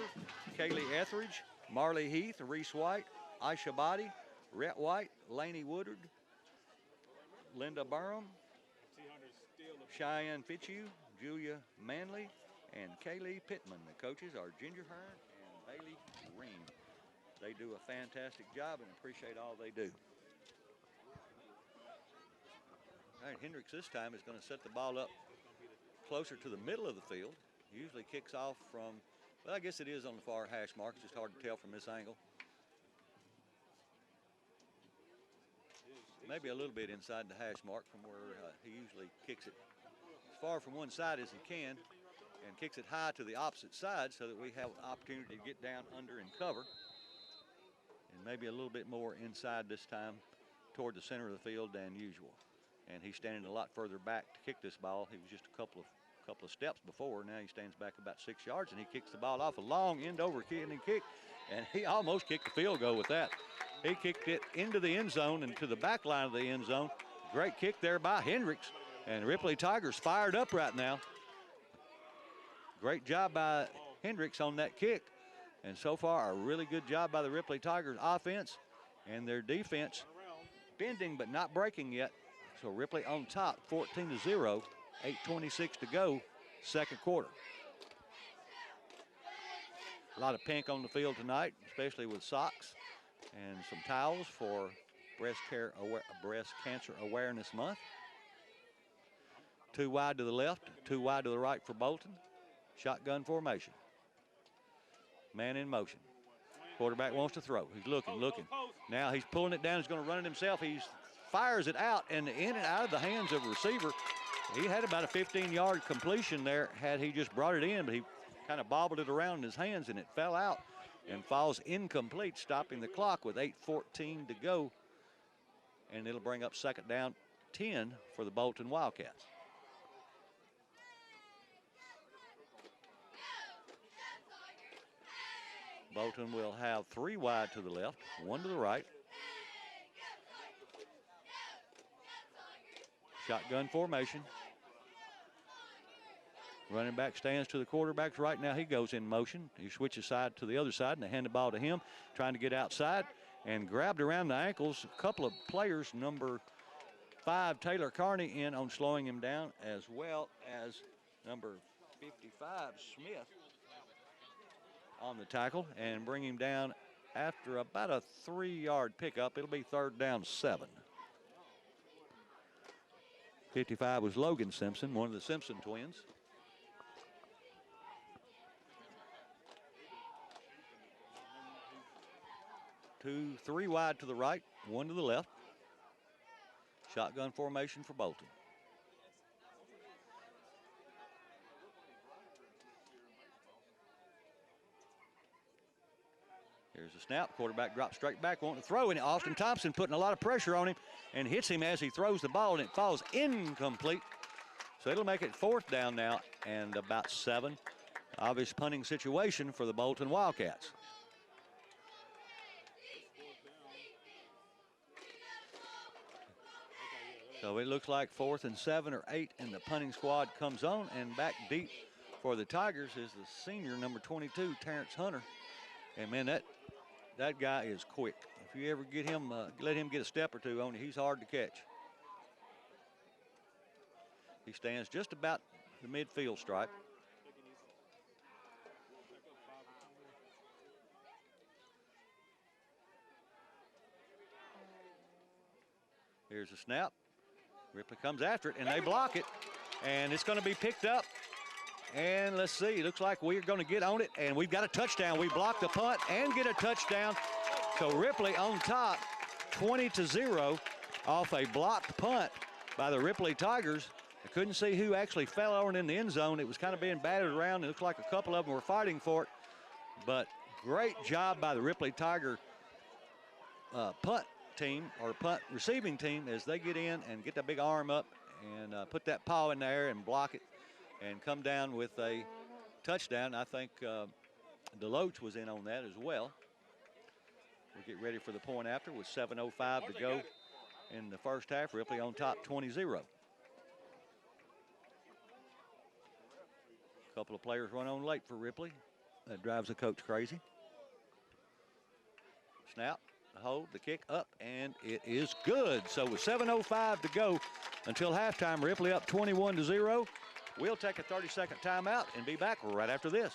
Kaylee Etheridge, Marley Heath, Reese White, Aisha Body, Rhett White, Laney Woodard, Linda Burham, Cheyenne Fitzhugh, Julia Manley, and Kaylee Pittman. The coaches are Ginger Hearn and Bailey Green. They do a fantastic job and appreciate all they do. All right, Hendricks this time is going to set the ball up closer to the middle of the field. Usually kicks off from, well, I guess it is on the far hash mark. It's just hard to tell from this angle. Maybe a little bit inside the hash mark from where he usually kicks it as far from one side as he can and kicks it high to the opposite side so that we have an opportunity to get down under and cover. And maybe a little bit more inside this time toward the center of the field than usual. And he's standing a lot further back to kick this ball. He was just a couple of steps before. Now he stands back about 6 yards and he kicks the ball off a long end over kick, and he almost kicked the field goal with that. He kicked it into the end zone and to the back line of the end zone. Great kick there by Hendricks. And Ripley Tigers fired up right now. Great job by Hendricks on that kick. And so far, a really good job by the Ripley Tigers offense and their defense bending but not breaking yet. So Ripley on top, 14-0, 8:26 to go, second quarter. A lot of pink on the field tonight, especially with socks and some towels for Breast Cancer Awareness Month. 2 wide to the left, 2 wide to the right for Bolton. Shotgun formation. Man in motion. Quarterback wants to throw. He's looking. Now he's pulling it down. He's going to run it himself. He fires it out and in and out of the hands of the receiver. He had about a 15-yard completion there had he just brought it in, but he kind of bobbled it around in his hands and it fell out and falls incomplete, stopping the clock with 8:14 to go. And it'll bring up second down 10 for the Bolton Wildcats. Bolton will have 3 wide to the left, 1 to the right. Shotgun formation. Running back stands to the quarterback's right. Now he goes in motion. He switches side to the other side and they hand the ball to him, trying to get outside and grabbed around the ankles. A couple of players, number 5, Taylor Carney, in on slowing him down, as well as number 55, Smith, on the tackle and bring him down after about a 3-yard pickup. It'll be 3rd down 7. 55 was Logan Simpson, one of the Simpson twins. 3 wide to the right, 1 to the left. Shotgun formation for Bolton. Here's a snap. Quarterback drops straight back, wanting to throw, and Austin Thompson putting a lot of pressure on him and hits him as he throws the ball, and it falls incomplete. So it'll make it 4th down now and about 7. Obvious punting situation for the Bolton Wildcats. So it looks like 4th and 7 or 8, and the punting squad comes on, and back deep for the Tigers is the senior, number 22, Terrence Hunter. And man, that guy is quick. If you ever get him, let him get a step or two on you, he's hard to catch. He stands just about the midfield stripe. Here's a snap. Ripley comes after it, and they block it. And it's going to be picked up. And let's see, it looks like we're going to get on it, and we've got a touchdown. We block the punt and get a touchdown. So Ripley on top, 20-0, off a blocked punt by the Ripley Tigers. I couldn't see who actually fell over in the end zone. It was kind of being battered around. It looks like a couple of them were fighting for it. But great job by the Ripley Tiger punt team or punt receiving team, as they get in and get the big arm up and put that paw in there and block it and come down with a touchdown. I think Deloach was in on that as well. We'll get ready for the point after with 7:05 to go in the first half. Ripley on top 20-0. A couple of players run on late for Ripley. That drives the coach crazy. Snap, the hold, the kick up, and it is good. So with 7:05 to go until halftime, Ripley up 21-0. We'll take a 30-second timeout and be back right after this.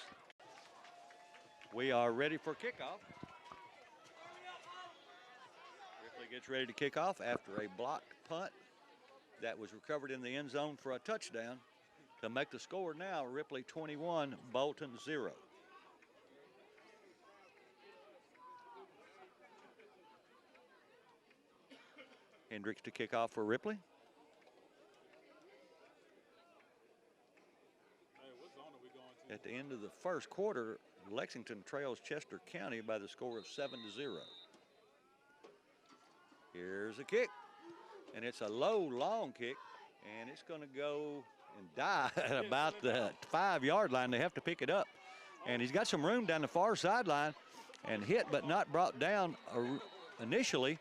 We are ready for kickoff. Ripley gets ready to kick off after a blocked punt that was recovered in the end zone for a touchdown to make the score now Ripley 21, Bolton 0. Hendricks to kick off for Ripley. Hey, what zone are we going to? At the end of the first quarter, Lexington trails Chester County by the score of 7-0. Here's a kick, and it's a low, long kick, and it's going to go and die at about the 5-yard line. They have to pick it up, and he's got some room down the far sideline and hit but not brought down initially,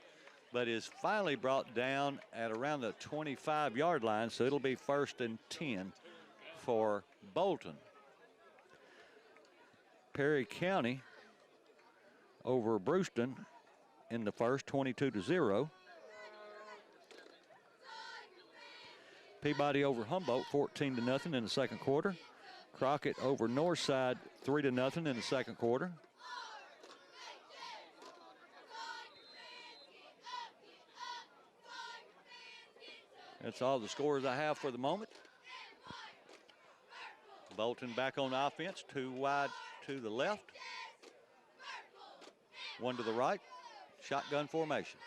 but is finally brought down at around the 25-yard line, so it'll be 1st and 10 for Bolton. Perry County over Brewston in the first, 22-0. Peabody over Humboldt, 14-0 in the second quarter. Crockett over Northside, 3-0 in the second quarter. That's all the scores I have for the moment. Bolton back on offense, 2 wide to the left, 1 to the right, shotgun formation.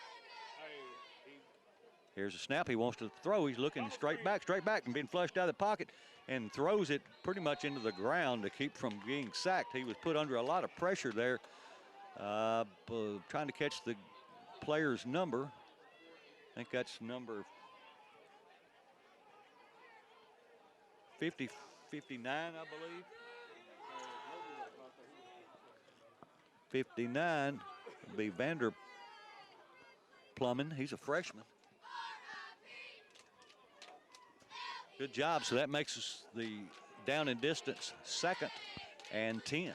Here's a snap. He wants to throw. He's looking straight back, and being flushed out of the pocket and throws it pretty much into the ground to keep from being sacked. He was put under a lot of pressure there, trying to catch the player's number. I think that's number 59, I believe. 59 would be Vander Plummen. He's a freshman. Good job. So that makes us the down and distance 2nd and 10.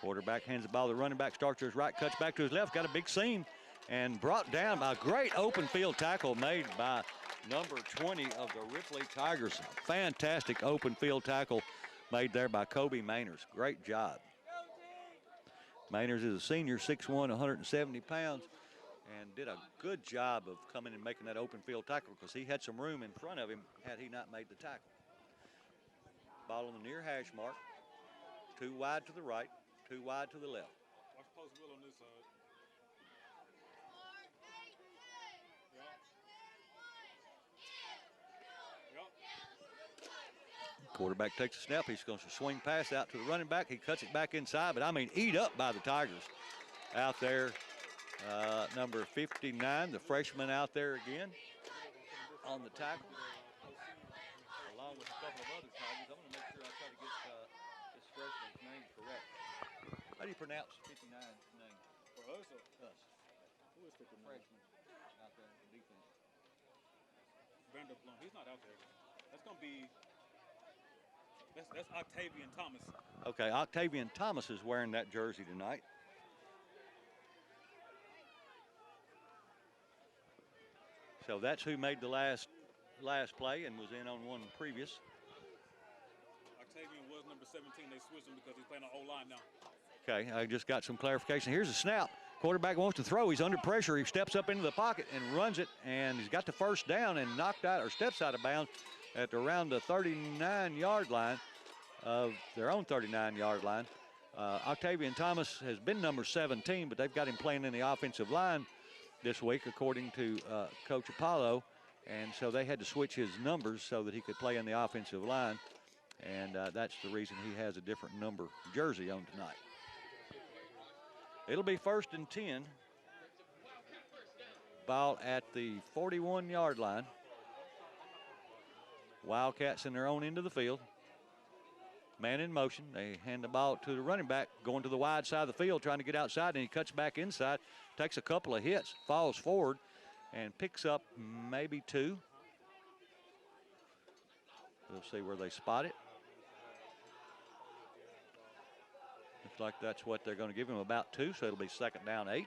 Quarterback hands the ball to the running back, starts to his right, cuts back to his left, got a big seam and brought down by a great open field tackle made by number 20 of the Ripley Tigers. Fantastic open field tackle made there by Kobe Mainers. Great job. Mainers is a senior, 6'1", 170 pounds, and did a good job of coming and making that open field tackle because he had some room in front of him had he not made the tackle. Ball on the near hash mark. 2 wide to the right, 2 wide to the left. Watch post Will on this side. Quarterback takes a snap. He's going to swing pass out to the running back. He cuts it back inside, but I mean, eat up by the Tigers out there. Number 59, the freshman out there again on the tackle, along with a couple of other Tigers. I'm going to make sure I try to get this freshman's name correct. How do you pronounce 59's name? For us or Us. who is 59? Freshman out there in defense. Vanderplum. He's not out there. That's going to be. That's Octavian Thomas. Okay, Octavian Thomas is wearing that jersey tonight. So that's who made the last play and was in on one previous. Octavian was number 17. They switched him because he's playing on O-line now. Okay, I just got some clarification. Here's a snap. Quarterback wants to throw. He's under pressure. He steps up into the pocket and runs it, and he's got the first down and knocked out or steps out of bounds at around the 39-yard line of their own 39-yard line. Octavian Thomas has been number 17, but they've got him playing in the offensive line this week, according to Coach Apollo, and so they had to switch his numbers so that he could play in the offensive line, and that's the reason he has a different number jersey on tonight. It'll be 1st and 10. Ball at the 41-yard line. Wildcats in their own end of the field. Man in motion. They hand the ball to the running back, going to the wide side of the field, trying to get outside, and he cuts back inside, takes a couple of hits, falls forward, and picks up maybe 2. We'll see where they spot it. Looks like that's what they're going to give him, about 2, so it'll be 2nd down 8.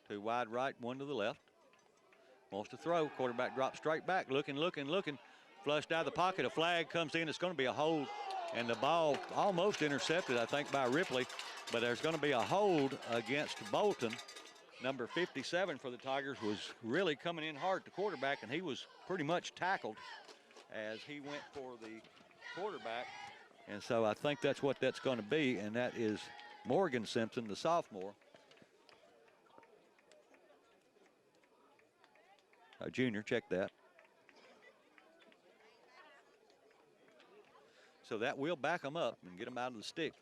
Two wide right, 1 to the left. Wants to throw. Quarterback drops straight back. Looking. Flushed out of the pocket. A flag comes in. It's going to be a hold. And the ball almost intercepted, I think, by Ripley. But there's going to be a hold against Bolton. Number 57 for the Tigers was really coming in hard at the quarterback, and he was pretty much tackled as he went for the quarterback. And so I think that's what that's going to be, and that is Morgan Simpson, the sophomore. A junior, check that. So that will back them up and get them out of the stick.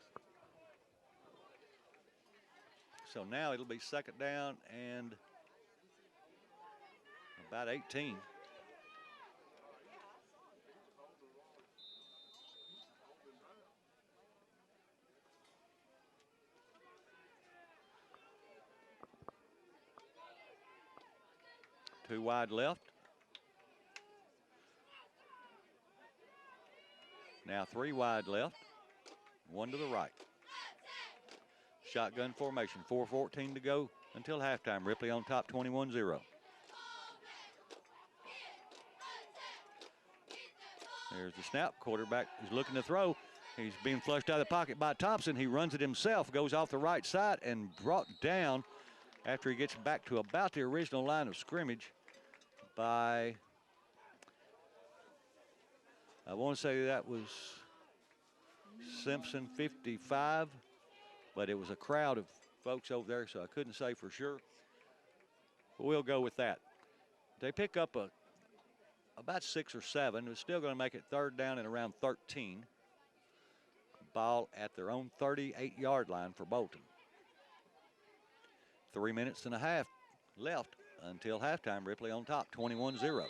So now it'll be 2nd down and about 18. Two wide left. Now 3 wide left, 1 to the right. Shotgun formation, 4:14 to go until halftime. Ripley on top, 21-0. There's the snap. Quarterback is looking to throw. He's being flushed out of the pocket by Thompson. He runs it himself, goes off the right side and brought down after he gets back to about the original line of scrimmage by, I want to say that was Simpson, 55, but it was a crowd of folks over there, so I couldn't say for sure. But we'll go with that. They pick up about 6 or 7. They're still going to make it 3rd down and around 13. Ball at their own 38-yard line for Bolton. 3 minutes and a half left until halftime. Ripley on top, 21-0.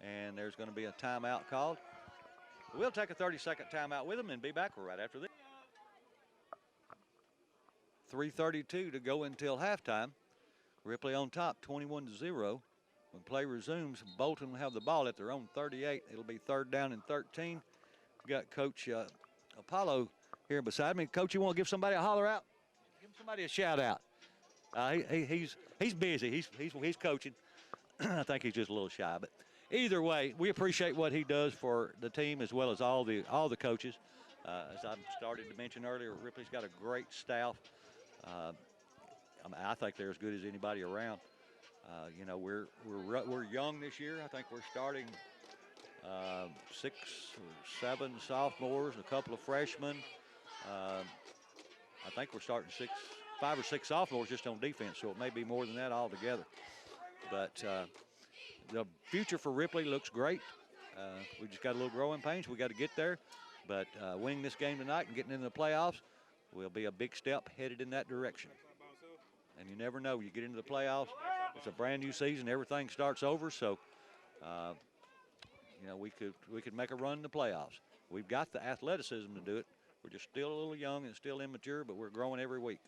And there's going to be a timeout called. We'll take a 30-second timeout with them and be back right after this. 3:32 to go until halftime. Ripley on top, 21-0. When play resumes, Bolton will have the ball at their own 38. It'll be 3rd down and 13. We got Coach Apollo here beside me. Coach, you want to give somebody a holler out? Give somebody a shout out. He's busy. He's coaching. I think he's just a little shy, but either way, we appreciate what he does for the team as well as all the coaches. As I started to mention earlier, Ripley's got a great staff. I think they're as good as anybody around. You know, we're young this year. I think we're starting 6 or 7 sophomores, a couple of freshmen. I think we're starting 5 or 6 sophomores just on defense, so it may be more than that altogether. But the future for Ripley looks great. We just got a little growing pains. We got to get there. But winning this game tonight and getting into the playoffs will be a big step headed in that direction. And you never know. You get into the playoffs, it's a brand new season. Everything starts over. So, you know, we could make a run in the playoffs. We've got the athleticism to do it. We're just still a little young and still immature, but we're growing every week.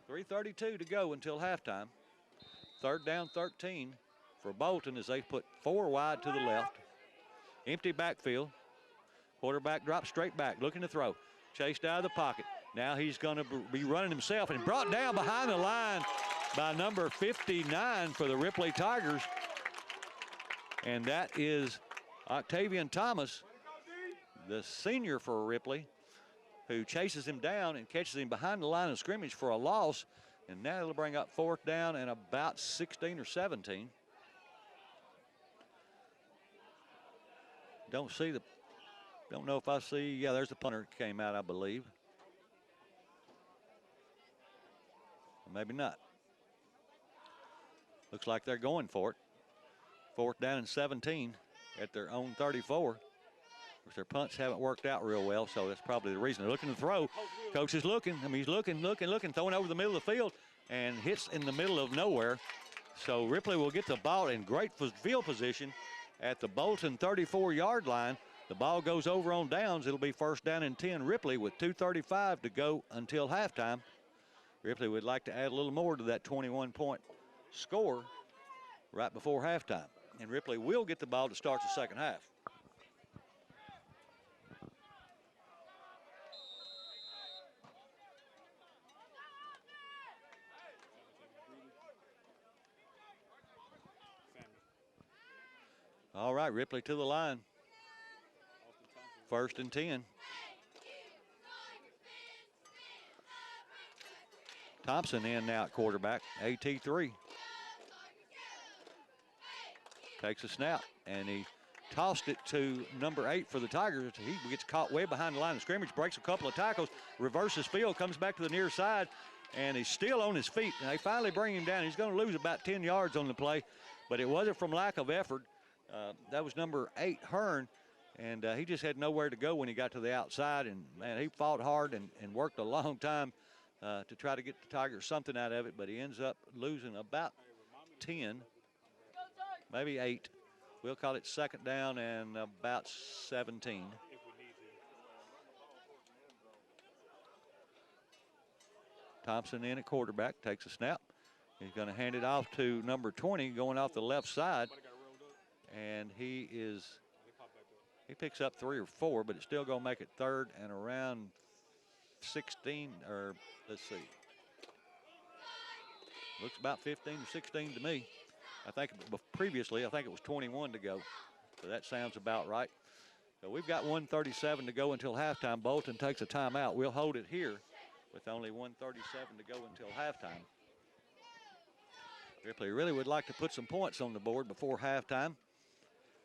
3:32 to go until halftime. 3rd down, 13 for Bolton as they put 4 wide to the left. Empty backfield. Quarterback drops straight back, looking to throw. Chased out of the pocket. Now he's going to be running himself and brought down behind the line by number 59 for the Ripley Tigers. And that is Octavian Thomas, the senior for Ripley, who chases him down and catches him behind the line of scrimmage for a loss. And now it'll bring up 4th down and about 16 or 17. Don't see the Don't know if I see. Yeah, there's the punter came out, I believe. Maybe not. Looks like they're going for it. 4th down and 17 at their own 34. Of course, their punts haven't worked out real well, so that's probably the reason. They're looking to throw. Coach is looking. I mean, he's looking, throwing over the middle of the field, and hits in the middle of nowhere. So Ripley will get the ball in great field position at the Bolton 34-yard line. The ball goes over on downs. It'll be 1st down and 10 Ripley with 2:35 to go until halftime. Ripley would like to add a little more to that 21-point score right before halftime. And Ripley will get the ball to start the second half. All right, Ripley to the line. 1st and 10. Thompson in now at quarterback, AT3. Takes a snap, and he tossed it to number 8 for the Tigers. He gets caught way behind the line of scrimmage, breaks a couple of tackles, reverses field, comes back to the near side, and he's still on his feet. And they finally bring him down. He's going to lose about 10 yards on the play, but it wasn't from lack of effort. That was number 8, Hearn, and he just had nowhere to go when he got to the outside. And, man, he fought hard and worked a long time to try to get the Tigers something out of it, but he ends up losing about 10. Maybe 8. We'll call it 2nd down and about 17. Thompson in at quarterback, takes a snap. He's going to hand it off to number 20 going off the left side. And he picks up 3 or 4, but it's still going to make it 3rd and around 16, or let's see. Looks about 15 or 16 to me. I think previously, I think it was 21 to go. So that sounds about right. So we've got 1:37 to go until halftime. Bolton takes a timeout. We'll hold it here with only 1:37 to go until halftime. Ripley really would like to put some points on the board before halftime.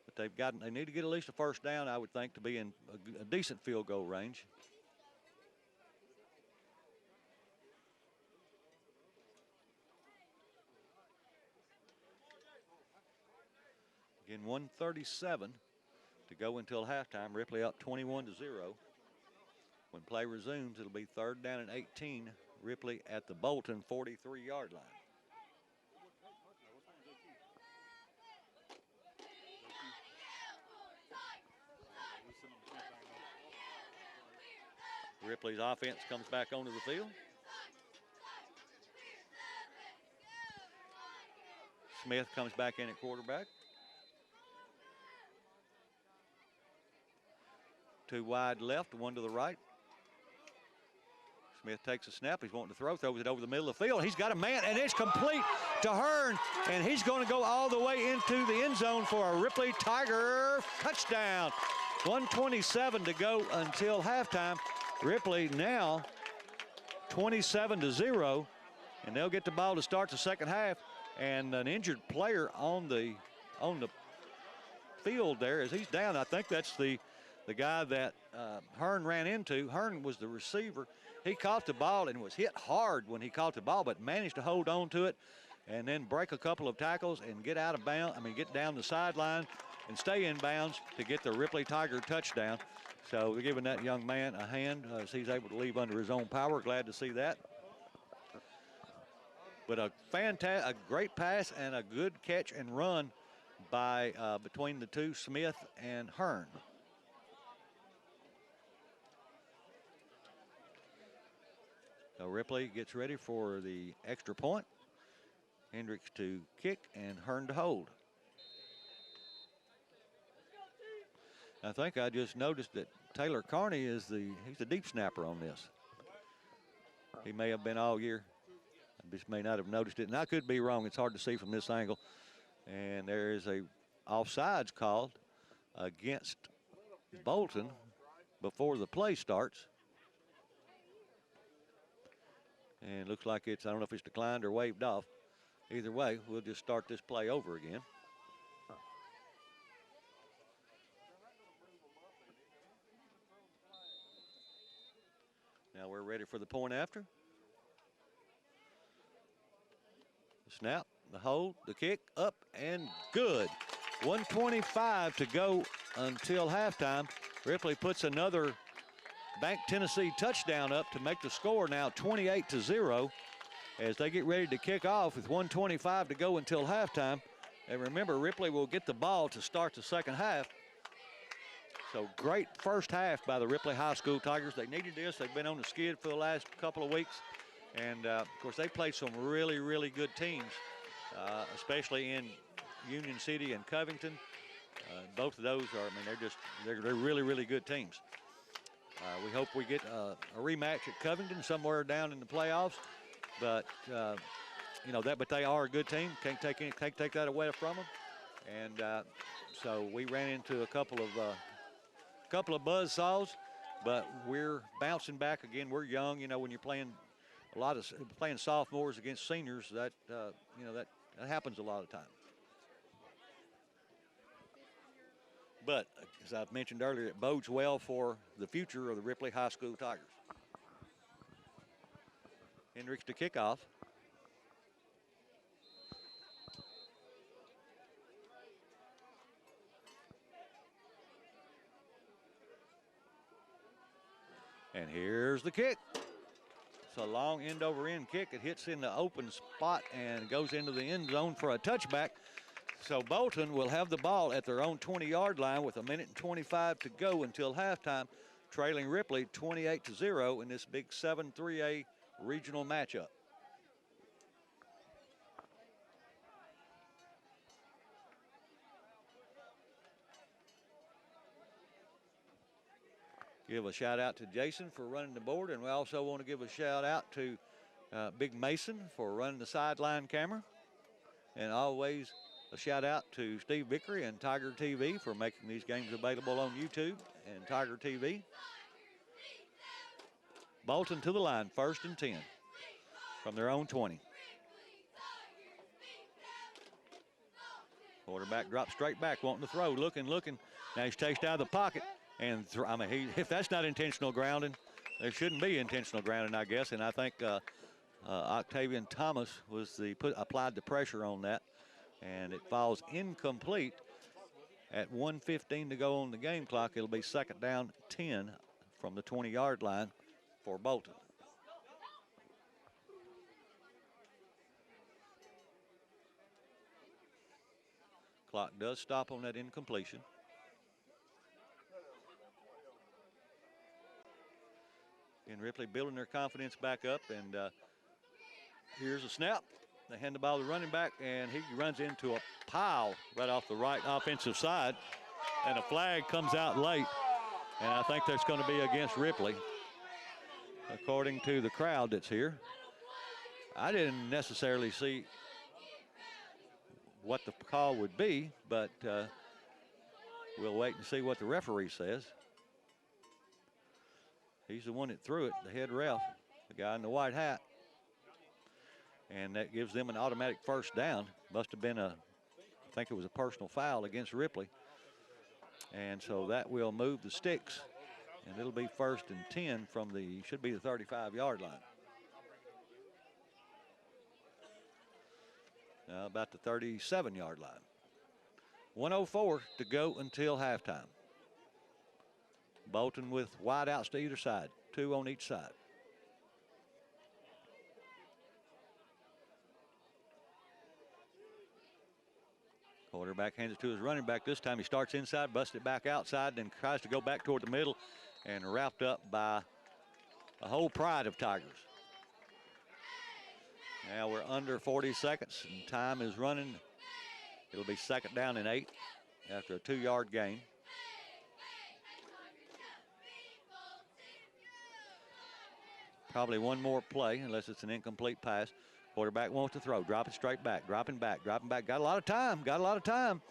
But they need to get at least a 1st down, I would think, to be in a decent field goal range. Again, 1:37 to go until halftime. Ripley up 21-0. When play resumes, it'll be 3rd down and 18. Ripley at the Bolton 43-yard line. Ripley's offense comes back onto the field. Smith comes back in at quarterback. 2 wide left, 1 to the right. Smith takes a snap. He's wanting to throw, throws it over the middle of the field. He's got a man, and it's complete to Hearn, and he's going to go all the way into the end zone for a Ripley Tiger touchdown. 1:27 to go until halftime. Ripley now 27-0, and they'll get the ball to start the second half. And an injured player on the field there as he's down. I think that's the guy that Hearn ran into. Hearn was the receiver. He caught the ball and was hit hard when he caught the ball, but managed to hold on to it and then break a couple of tackles and get out of bounds. Get down the sideline and stay in bounds to get the Ripley Tiger touchdown. So we're giving that young man a hand as he's able to leave under his own power. Glad to see that. But a great pass and a good catch and run by between the two, Smith and Hearn. So Ripley gets ready for the extra point. Hendricks to kick and Hearn to hold. I think I just noticed that Taylor Carney he's the deep snapper on this. He may have been all year. I just may not have noticed it, and I could be wrong. It's hard to see from this angle. And there is a offsides called against Bolton before the play starts. And it looks like I don't know if it's declined or waved off. Either way, we'll just start this play over again. ready for the point after. The snap, the hold, the kick, up and good. 1:25 to go until halftime. Ripley puts another Bank Tennessee touchdown up to make the score now 28-0 as they get ready to kick off with 1:25 to go until halftime. And remember, Ripley will get the ball to start the second half. So great first half by the Ripley High School Tigers. They needed this. They've been on the skid for the last couple of weeks. And of course, they played some really, really good teams, especially in Union City and Covington. Both of those are, I mean, they're really, really good teams. We hope we get a rematch at Covington somewhere down in the playoffs. But you know but they are a good team. Can't take that away from them. And so we ran into a couple of buzzsaws, but we're bouncing back again. We're young. You know, when you're playing playing sophomores against seniors, that that happens a lot of time. But as I've mentioned earlier, it bodes well for the future of the Ripley High School Tigers. Hendricks to kick off. And here's the kick. It's a long end over end kick. It hits in the open spot and goes into the end zone for a touchback. So Bolton will have the ball at their own 20-yard line with 1:25 to go until halftime, trailing Ripley 28-0 in this big 7-3A regional matchup. Give a shout out to Jason for running the board, and we also want to give a shout out to Big Mason for running the sideline camera, and always a shout out to Steve Vickery and Tiger TV for making these games available on YouTube and Tiger TV. Bolton to the line, 1st and 10 from their own 20. Quarterback drops straight back, wanting to throw, looking. Now he's chased out of the pocket. And I mean, if that's not intentional grounding, there shouldn't be intentional grounding, I guess. And I think Octavian Thomas applied the pressure on that, and it falls incomplete. At 1:15 to go on the game clock, it'll be 2nd down 10 from the 20-yard line for Bolton. Clock does stop on that incompletion. And Ripley building their confidence back up, and here's a snap. They hand the ball to the running back, and he runs into a pile right off the right offensive side, and a flag comes out late, and I think that's going to be against Ripley, according to the crowd that's here. I didn't necessarily see what the call would be, but we'll wait and see what the referee says. He's the one that threw it, the head ref, the guy in the white hat. And that gives them an automatic 1st down. Must have been I think it was a personal foul against Ripley. And so that will move the sticks. And it'll be 1st and 10 from should be the 35-yard line. Now about the 37-yard line. 1:04 to go until halftime. Bolton with wideouts to either side, 2 on each side. Quarterback hands it to his running back. This time he starts inside, busts it back outside, then tries to go back toward the middle, and wrapped up by a whole pride of Tigers. Now we're under 40 seconds, and time is running. It'll be 2nd down and 8 after a 2-yard gain. Probably one more play, unless it's an incomplete pass. Quarterback wants to throw, dropping straight back, dropping back. Got a lot of time.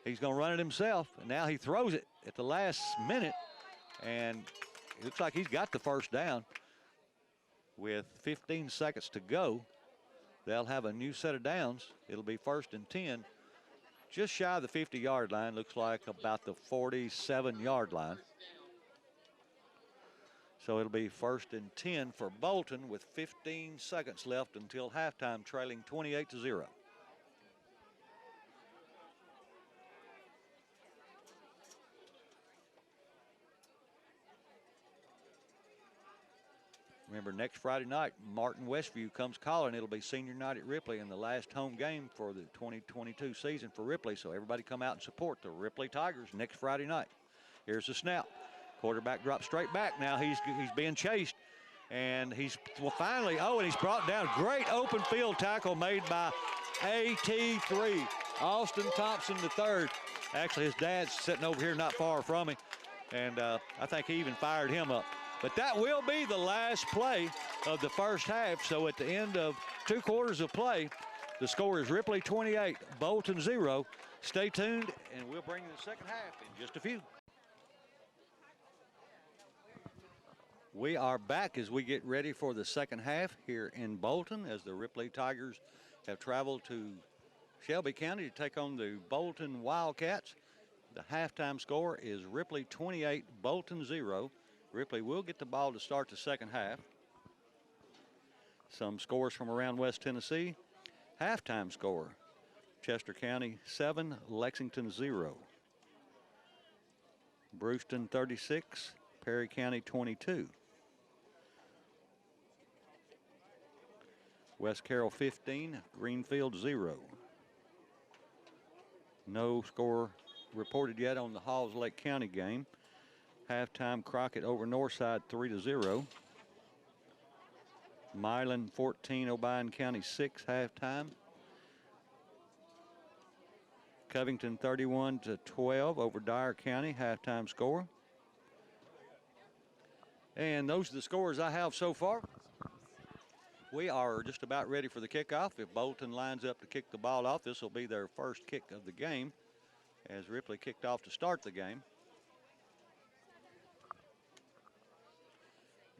He's going to run it himself. And now he throws it at the last minute, and it looks like he's got the 1st down. With 15 seconds to go, they'll have a new set of downs. It'll be 1st and 10, just shy of the 50-yard line. Looks like about the 47-yard line. So it'll be 1st and 10 for Bolton with 15 seconds left until halftime, trailing 28-0. Remember, next Friday night, Martin Westview comes calling. It'll be senior night at Ripley and the last home game for the 2022 season for Ripley. So everybody come out and support the Ripley Tigers next Friday night. Here's the snap. Quarterback drops straight back. Now he's being chased. And he's finally, and he's brought down. Great open field tackle made by AT3, Austin Thompson III. Actually, his dad's sitting over here not far from him. And I think he even fired him up. But that will be the last play of the first half. So at the end of 2 quarters of play, the score is Ripley 28, Bolton 0. Stay tuned, and we'll bring you the second half in just a few. We are back as we get ready for the second half here in Bolton as the Ripley Tigers have traveled to Shelby County to take on the Bolton Wildcats. The halftime score is Ripley 28, Bolton 0. Ripley will get the ball to start the second half. Some scores from around West Tennessee. Halftime score, Chester County 7, Lexington 0. Brewston 36, Perry County 22. West Carroll 15, Greenfield 0. No score reported yet on the Halls Lake County game. Halftime, Crockett over Northside 3-0. Milan 14, Obion County 6 halftime. Covington 31-12 over Dyer County halftime score. And those are the scores I have so far. We are just about ready for the kickoff. If Bolton lines up to kick the ball off, this will be their first kick of the game as Ripley kicked off to start the game.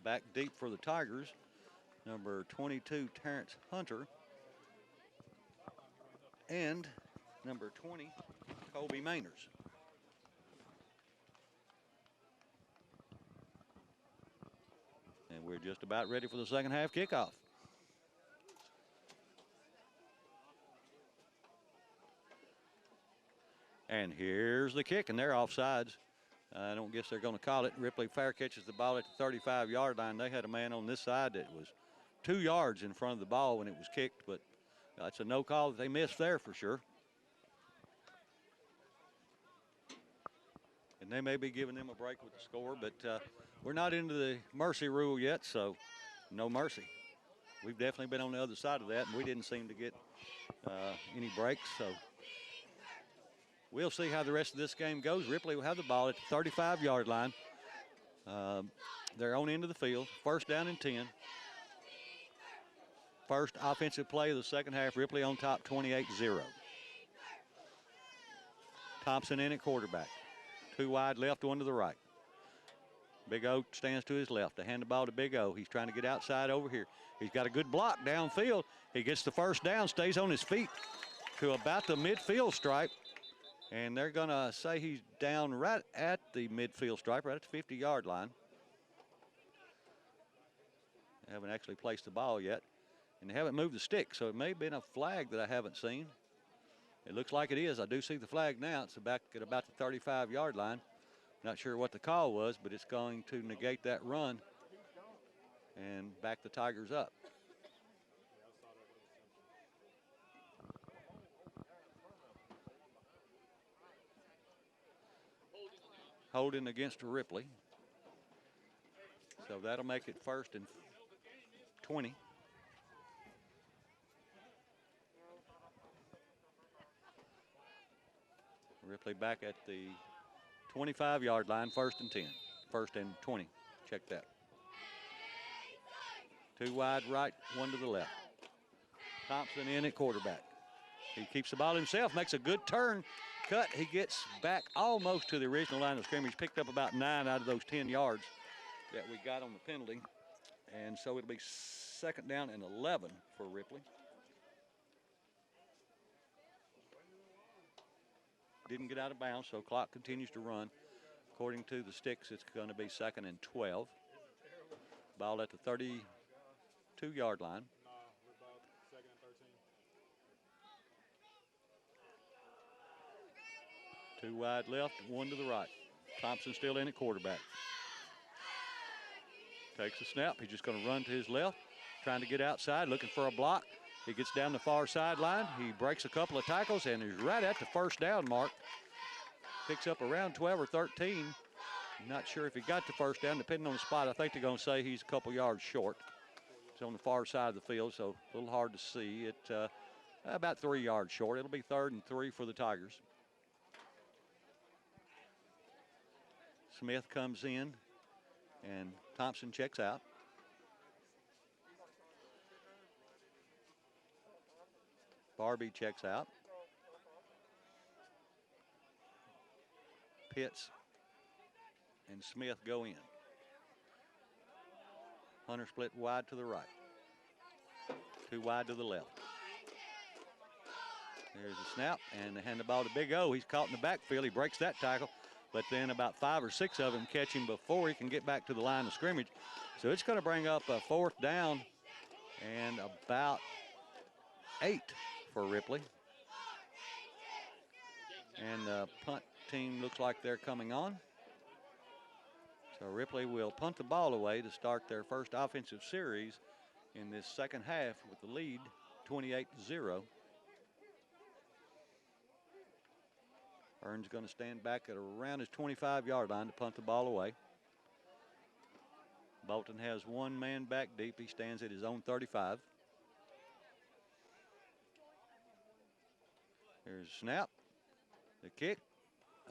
Back deep for the Tigers, number 22, Terrence Hunter, and number 20, Colby Mainers. And we're just about ready for the second half kickoff. And here's the kick, and they're offsides. I don't guess they're going to call it. Ripley fair catches the ball at the 35-yard line. They had a man on this side that was 2 yards in front of the ball when it was kicked, but that's a no call that they missed there for sure. And they may be giving them a break with the score, but we're not into the mercy rule yet, so no mercy. We've definitely been on the other side of that, and we didn't seem to get any breaks, so we'll see how the rest of this game goes. Ripley will have the ball at the 35-yard line. They're on into the field. First down and 10. First offensive play of the second half. Ripley on top 28-0. Thompson in at quarterback. 2 wide left, 1 to the right. Big O stands to his left to hand the ball to Big O. He's trying to get outside over here. He's got a good block downfield. He gets the first down, stays on his feet to about the midfield stripe. And they're going to say he's down right at the midfield stripe, right at the 50-yard line. They haven't actually placed the ball yet. And they haven't moved the stick, so it may have been a flag that I haven't seen. It looks like it is. I do see the flag now. It's back at about the 35-yard line. Not sure what the call was, but it's going to negate that run and back the Tigers up. Holding against Ripley. So that'll make it 1st and 20. Ripley back at the 25-yard line, 1st and 10. 1st and 20. Check that. 2 wide right, 1 to the left. Thompson in at quarterback. He keeps the ball himself, makes a good turn. Cut, he gets back almost to the original line of scrimmage, picked up about 9 out of those 10 yards that we got on the penalty. And so it'll be 2nd down and 11 for Ripley. Didn't get out of bounds, so clock continues to run. According to the sticks, it's going to be 2nd and 12. Ball at the 32-yard line. Nah, we're about 2nd and 13. 2 wide left, 1 to the right. Thompson still in at quarterback. Takes a snap. He's just going to run to his left, trying to get outside, looking for a block. He gets down the far sideline. He breaks a couple of tackles and is right at the first down mark. Picks up around 12 or 13. Not sure if he got the first down, depending on the spot. I think they're going to say he's a couple yards short. He's on the far side of the field, so a little hard to see. It about 3 yards short. It'll be 3rd and 3 for the Tigers. Smith comes in, and Thompson checks out. Barbie checks out. Pitts and Smith go in. Hunter split wide to the right. 2 wide to the left. There's a snap, and they hand the ball to Big O. He's caught in the backfield. He breaks that tackle, but then about 5 or 6 of them catch him before he can get back to the line of scrimmage. So it's going to bring up a 4th down and about 8 for Ripley. And the punt team looks like they're coming on. So Ripley will punt the ball away to start their first offensive series in this second half with the lead 28-0. Ern's going to stand back at around his 25-yard line to punt the ball away. Bolton has 1 man back deep. He stands at his own 35. Here's a snap. The kick.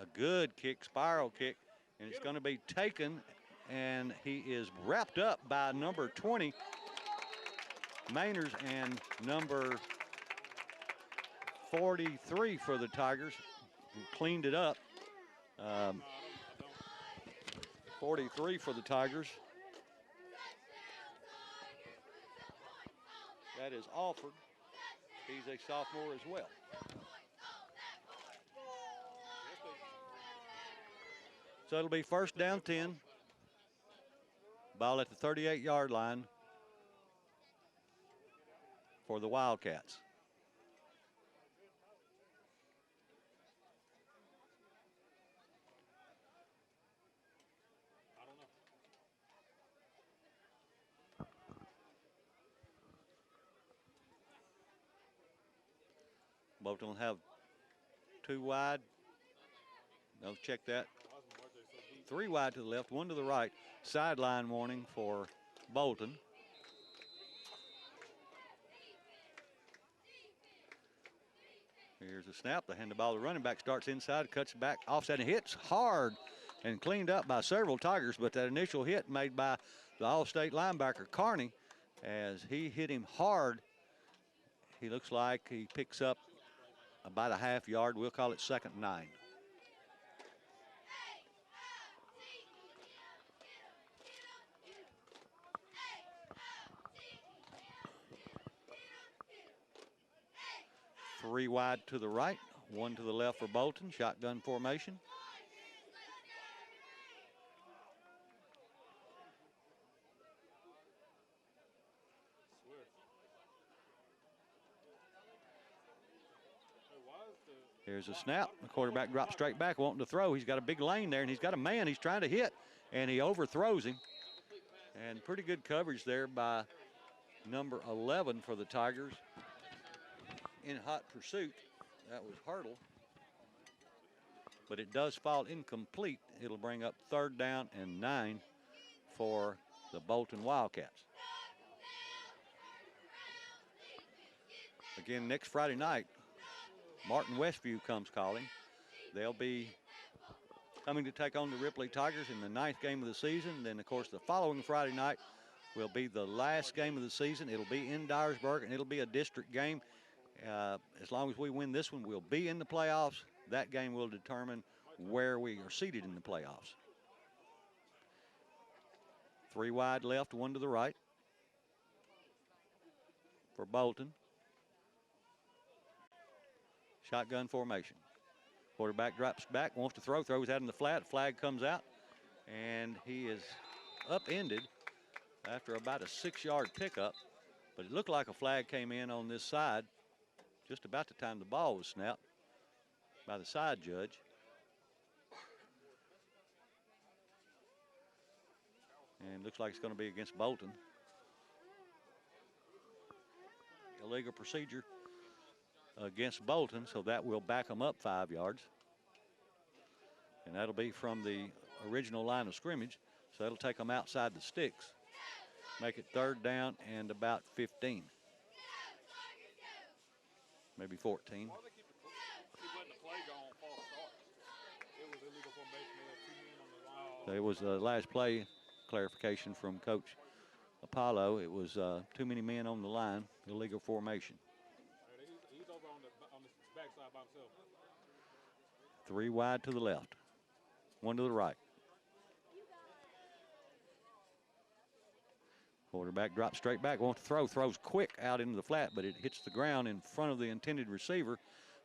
A good kick, spiral kick. And it's going to be taken, and he is wrapped up by number 20, Mainers, and number 43 for the Tigers, who cleaned it up. 43 for the Tigers. That is Alford. He's a sophomore as well. So it'll be 1st down 10. Ball at the 38-yard line for the Wildcats. Bolton will have 2 wide. No, check that. 3 wide to the left, 1 to the right. Sideline warning for Bolton. Here's a snap. They hand the ball to the running back. Starts inside, cuts back, offset, and hits hard and cleaned up by several Tigers. But that initial hit made by the All-State linebacker, Carney, as he hit him hard. He looks like he picks up about a half yard. We'll call it 2nd and 9. Three wide to the right, 1 to the left for Bolton. Shotgun formation. Here's a snap. The quarterback drops straight back, wanting to throw. He's got a big lane there, and he's got a man he's trying to hit, and he overthrows him. And pretty good coverage there by number 11 for the Tigers. In hot pursuit, that was Hurdle. But it does fall incomplete. It'll bring up 3rd down and 9 for the Bolton Wildcats. Again, next Friday night, Martin Westview comes calling. They'll be coming to take on the Ripley Tigers in the 9th game of the season. Then, of course, the following Friday night will be the last game of the season. It'll be in Dyersburg, and it'll be a district game. As long as we win this one, we'll be in the playoffs. That game will determine where we are seated in the playoffs. 3 wide left, 1 to the right for Bolton. Shotgun formation. Quarterback drops back, wants to throw, throws out in the flat. Flag comes out, and he is upended. after about a 6-yard pickup, but it looked like a flag came in on this side just about the time the ball was snapped by the side judge. And looks like it's going to be against Bolton. Illegal procedure against Bolton, so that will back them up 5 yards. And that'll be from the original line of scrimmage, so that'll take them outside the sticks. Make it 3rd down and about 15. Maybe 14. Why they keep letting the play go on false start? It was illegal formation. They had 2 men on the line. It was the last play clarification from Coach Apollo. It was too many men on the line, illegal formation. He's over on the backside by himself. 3 wide to the left, 1 to the right. Quarterback drops straight back, wants to throw, throws quick out into the flat, but it hits the ground in front of the intended receiver,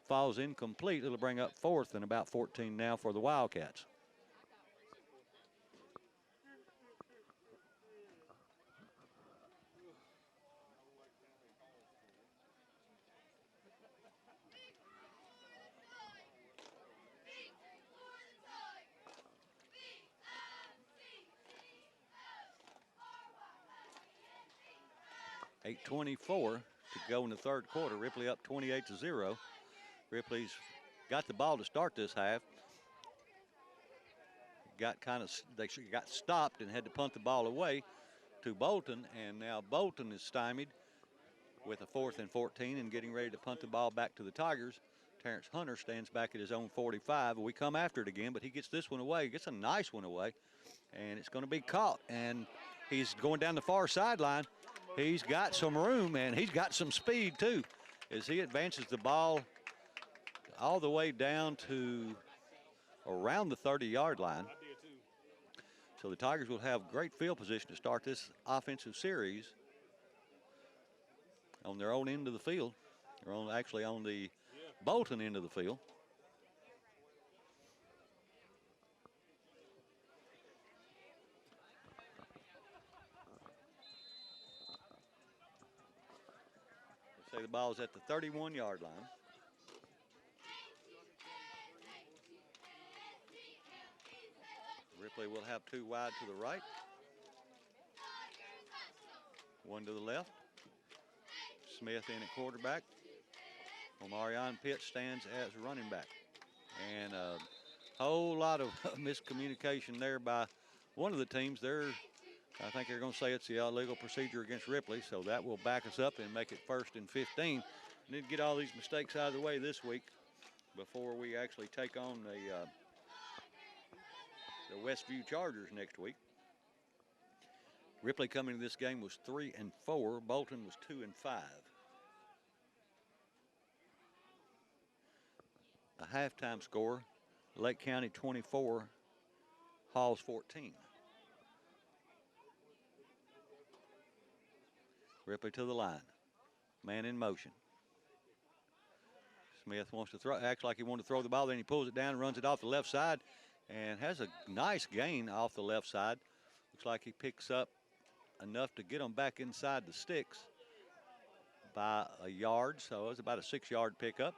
falls incomplete. It'll bring up 4th and about 14 now for the Wildcats. .8:24 to go in the 3rd quarter. Ripley up 28-0. Ripley's got the ball to start this half. They got stopped and had to punt the ball away to Bolton, and now Bolton is stymied with a 4th and 14 and getting ready to punt the ball back to the Tigers. Terrence Hunter stands back at his own 45. We come after it again, but he gets this one away. He gets a nice one away, and it's going to be caught, and he's going down the far sideline. He's got some room, and he's got some speed, too, as he advances the ball all the way down to around the 30-yard line. So the Tigers will have great field position to start this offensive series on their own end of the field, or actually on the Bolton end of the field. Say the ball is at the 31-yard line. Ripley will have 2 wide to the right, 1 to the left. Smith in at quarterback. Omarion Pitts stands as running back. And a whole lot of miscommunication there by one of the teams. I think they're going to say it's the illegal procedure against Ripley, so that will back us up and make it 1st and 15. We need to get all these mistakes out of the way this week before we actually take on the Westview Chargers next week. Ripley coming to this game was 3-4. Bolton was 2-5. A halftime score: Lake County 24, Halls 14. Ripley to the line. Man in motion. Smith wants to throw, acts like he wanted to throw the ball, then he pulls it down and runs it off the left side and has a nice gain off the left side. Looks like he picks up enough to get them back inside the sticks by a yard, so it was about a 6-yard pickup.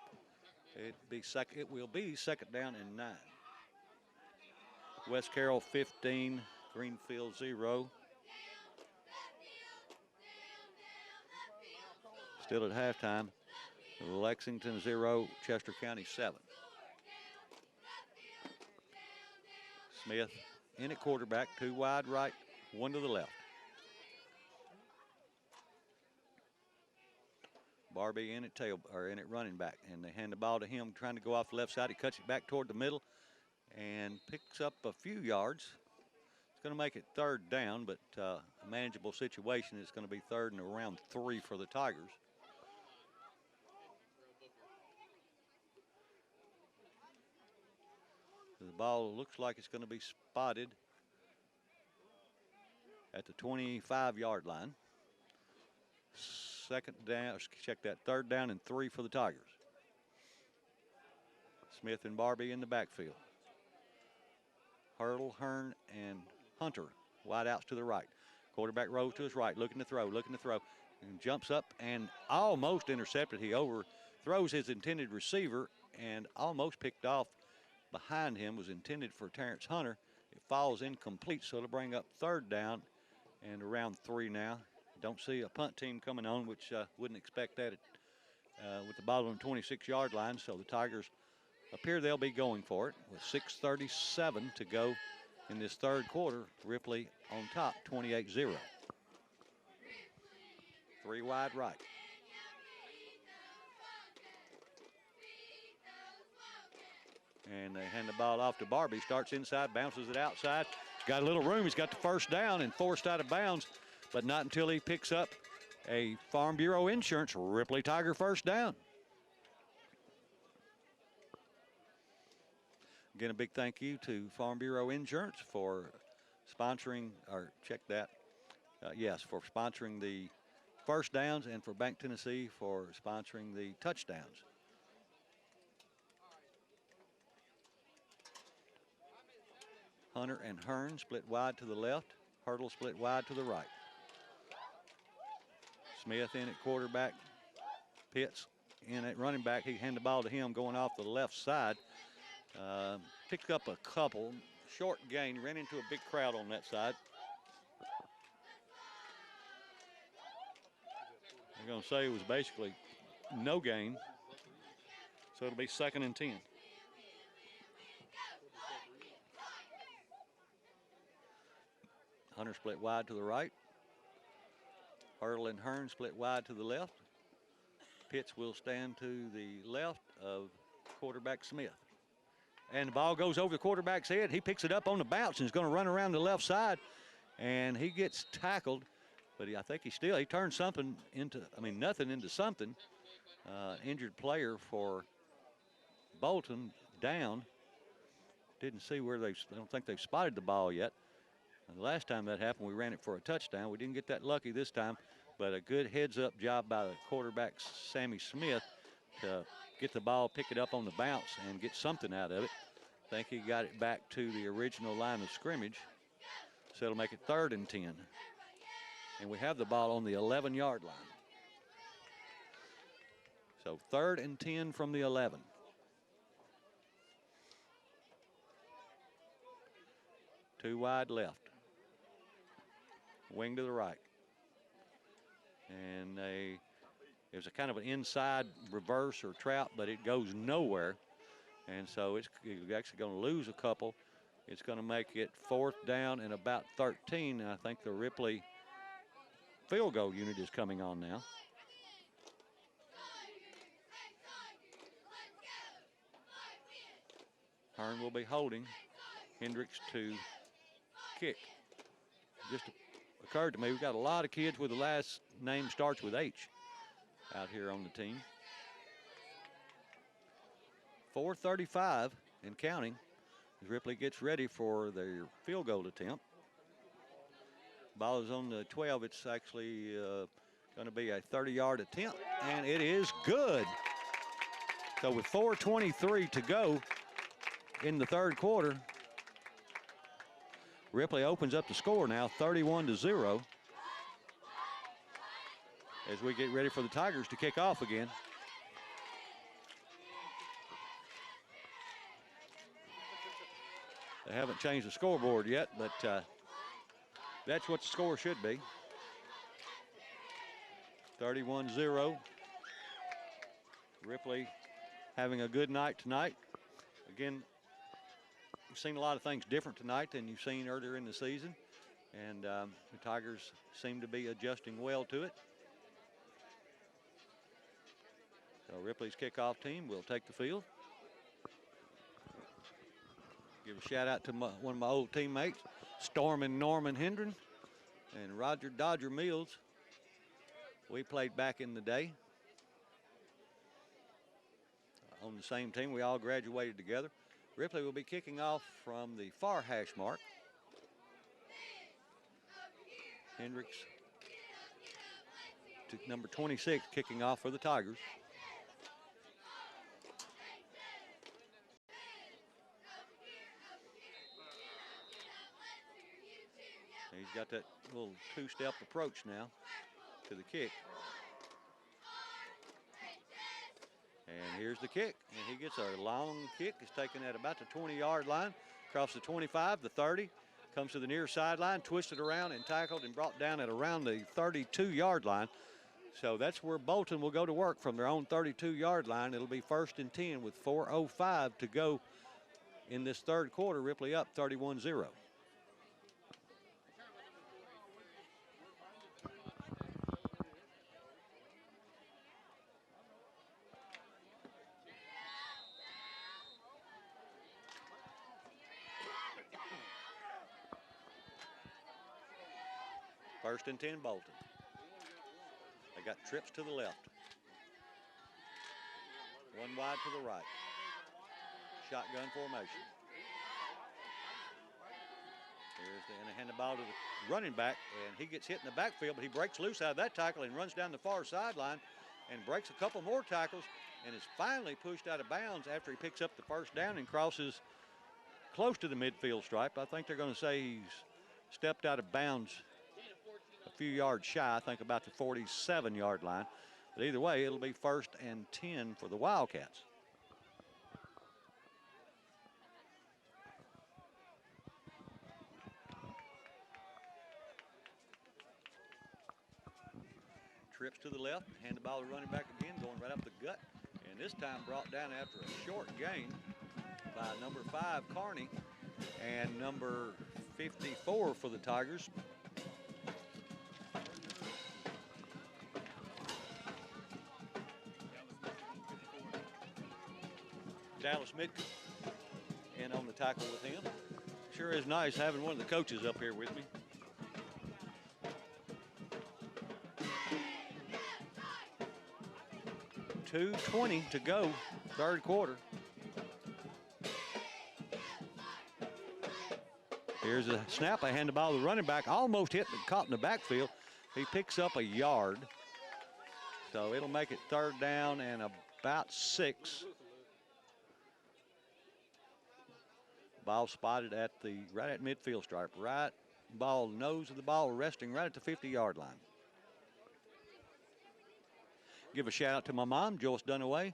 It will be 2nd down and 9. West Carroll 15, Greenfield 0. Still at halftime, Lexington 0, Chester County 7. Smith in at quarterback, 2 wide right, 1 to the left. Barbie in at running back, and they hand the ball to him, trying to go off the left side. He cuts it back toward the middle and picks up a few yards. It's going to make it 3rd down, but a manageable situation. It's going to be 3rd and around 3 for the Tigers. The ball looks like it's going to be spotted at the 25-yard line. 2nd down, check that, 3rd down and 3 for the Tigers. Smith and Barbie in the backfield. Hurdle, Hearn, and Hunter, wide outs to the right. Quarterback rolls to his right, looking to throw, and jumps up and almost intercepted. He overthrows his intended receiver and almost picked off behind him. Was intended for Terrence Hunter. It falls incomplete, so it'll bring up 3rd down and around 3 now. Don't see a punt team coming on, which wouldn't expect that with the ball on the 26-yard line. So the Tigers appear they'll be going for it with 6:37 to go in this 3rd quarter. Ripley on top, 28-0. 3 wide right. And they hand the ball off to Barbie. Starts inside, bounces it outside. Got a little room. He's got the 1st down and forced out of bounds, but not until he picks up a Farm Bureau Insurance Ripley Tiger 1st down. Again, a big thank you to Farm Bureau Insurance for sponsoring, or check that, yes, for sponsoring the 1st downs, and for Bank Tennessee for sponsoring the touchdowns. Hunter and Hearn split wide to the left. Hurdle split wide to the right. Smith in at quarterback. Pitts in at running back. He handed the ball to him going off the left side. Picked up a couple. Short gain. Ran into a big crowd on that side. I'm going to say it was basically no gain. So it'll be 2nd and 10. Hunter split wide to the right. Hurdle and Hearn split wide to the left. Pitts will stand to the left of quarterback Smith. And the ball goes over the quarterback's head. He picks it up on the bounce and is going to run around the left side. And he gets tackled. But I think he turned something into, nothing into something. Injured player for Bolton down. Didn't see where I don't think they've spotted the ball yet. And the last time that happened, we ran it for a touchdown. We didn't get that lucky this time, but a good heads-up job by the quarterback, Sammy Smith, to get the ball, pick it up on the bounce, and get something out of it. I think he got it back to the original line of scrimmage, so it'll make it 3rd and 10. And we have the ball on the 11-yard line. So 3rd and 10 from the 11. Two wide left. Wing to the right. And it was a kind of an inside reverse or trap, but it goes nowhere. And so it's actually going to lose a couple. It's going to make it 4th down and about 13. And I think the Ripley field goal unit is coming on now. Hearn will be holding. Hendricks to kick. Just occurred to me, we've got a lot of kids with the last name starts with H out here on the team. 4:35 and counting as Ripley gets ready for their field goal attempt. Ball is on the 12. It's actually going to be a 30-yard attempt, and it is good. So with 4:23 to go in the 3rd quarter, Ripley opens up the score now, 31-0, as we get ready for the Tigers to kick off again. They haven't changed the scoreboard yet, but that's what the score should be. 31-0. Ripley having a good night tonight. Again, you've seen a lot of things different tonight than you've seen earlier in the season, and the Tigers seem to be adjusting well to it. So Ripley's kickoff team will take the field. Give a shout out to one of my old teammates, Stormin' Norman Hendren and Roger Dodger Mills. We played back in the day on the same team. We all graduated together. Ripley will be kicking off from the far hash mark. Hendricks to number 26 kicking off for the Tigers. He's got that little two-step approach now to the kick. And here's the kick, and he gets a long kick. He's taken at about the 20-yard line, across the 25, the 30, comes to the near sideline, twisted around and tackled and brought down at around the 32-yard line. So that's where Bolton will go to work from their own 32-yard line. It'll be 1st and 10 with 4:05 to go in this third quarter. Ripley up 31-0. First and 10, Bolton. They got trips to the left. One wide to the right. Shotgun formation. And they hand the ball to the running back, and he gets hit in the backfield, but he breaks loose out of that tackle and runs down the far sideline and breaks a couple more tackles and is finally pushed out of bounds after he picks up the first down and crosses close to the midfield stripe. I think they're going to say he's stepped out of bounds a few yards shy, I think about the 47-yard line. But either way, it'll be 1st and 10 for the Wildcats. Trips to the left, hand the ball to running back again, going right up the gut. And this time brought down after a short gain by number 5, Carney, and number 54 for the Tigers. Dallas Midcook in on the tackle with him. Sure is nice having one of the coaches up here with me. .220 to go, third quarter. Here's a snap. I hand the ball to the running back. Almost hit, but caught in the backfield. He picks up a yard. So it'll make it 3rd down and about 6. Ball spotted at the right at midfield stripe. Right ball, nose of the ball resting right at the 50-yard line. Give a shout out to my mom, Joyce Dunaway,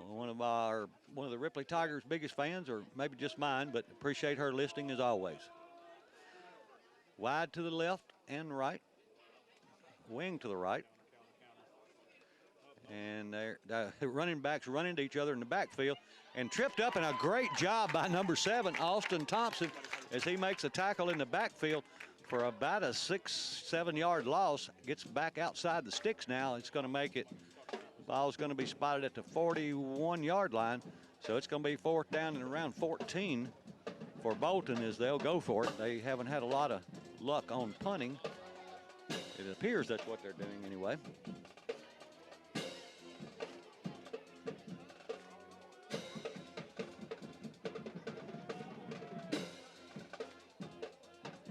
one of the Ripley Tigers' biggest fans, or maybe just mine, but appreciate her listening as always. Wide to the left and right, wing to the right. And the running backs run into each other in the backfield and tripped up, and a great job by number 7, Austin Thompson, as he makes a tackle in the backfield for about a 6-7 yard loss. Gets back outside the sticks now. It's going to make it, the ball's going to be spotted at the 41-yard line. So it's going to be 4th down and around 14 for Bolton as they'll go for it. They haven't had a lot of luck on punting. It appears that's what they're doing anyway.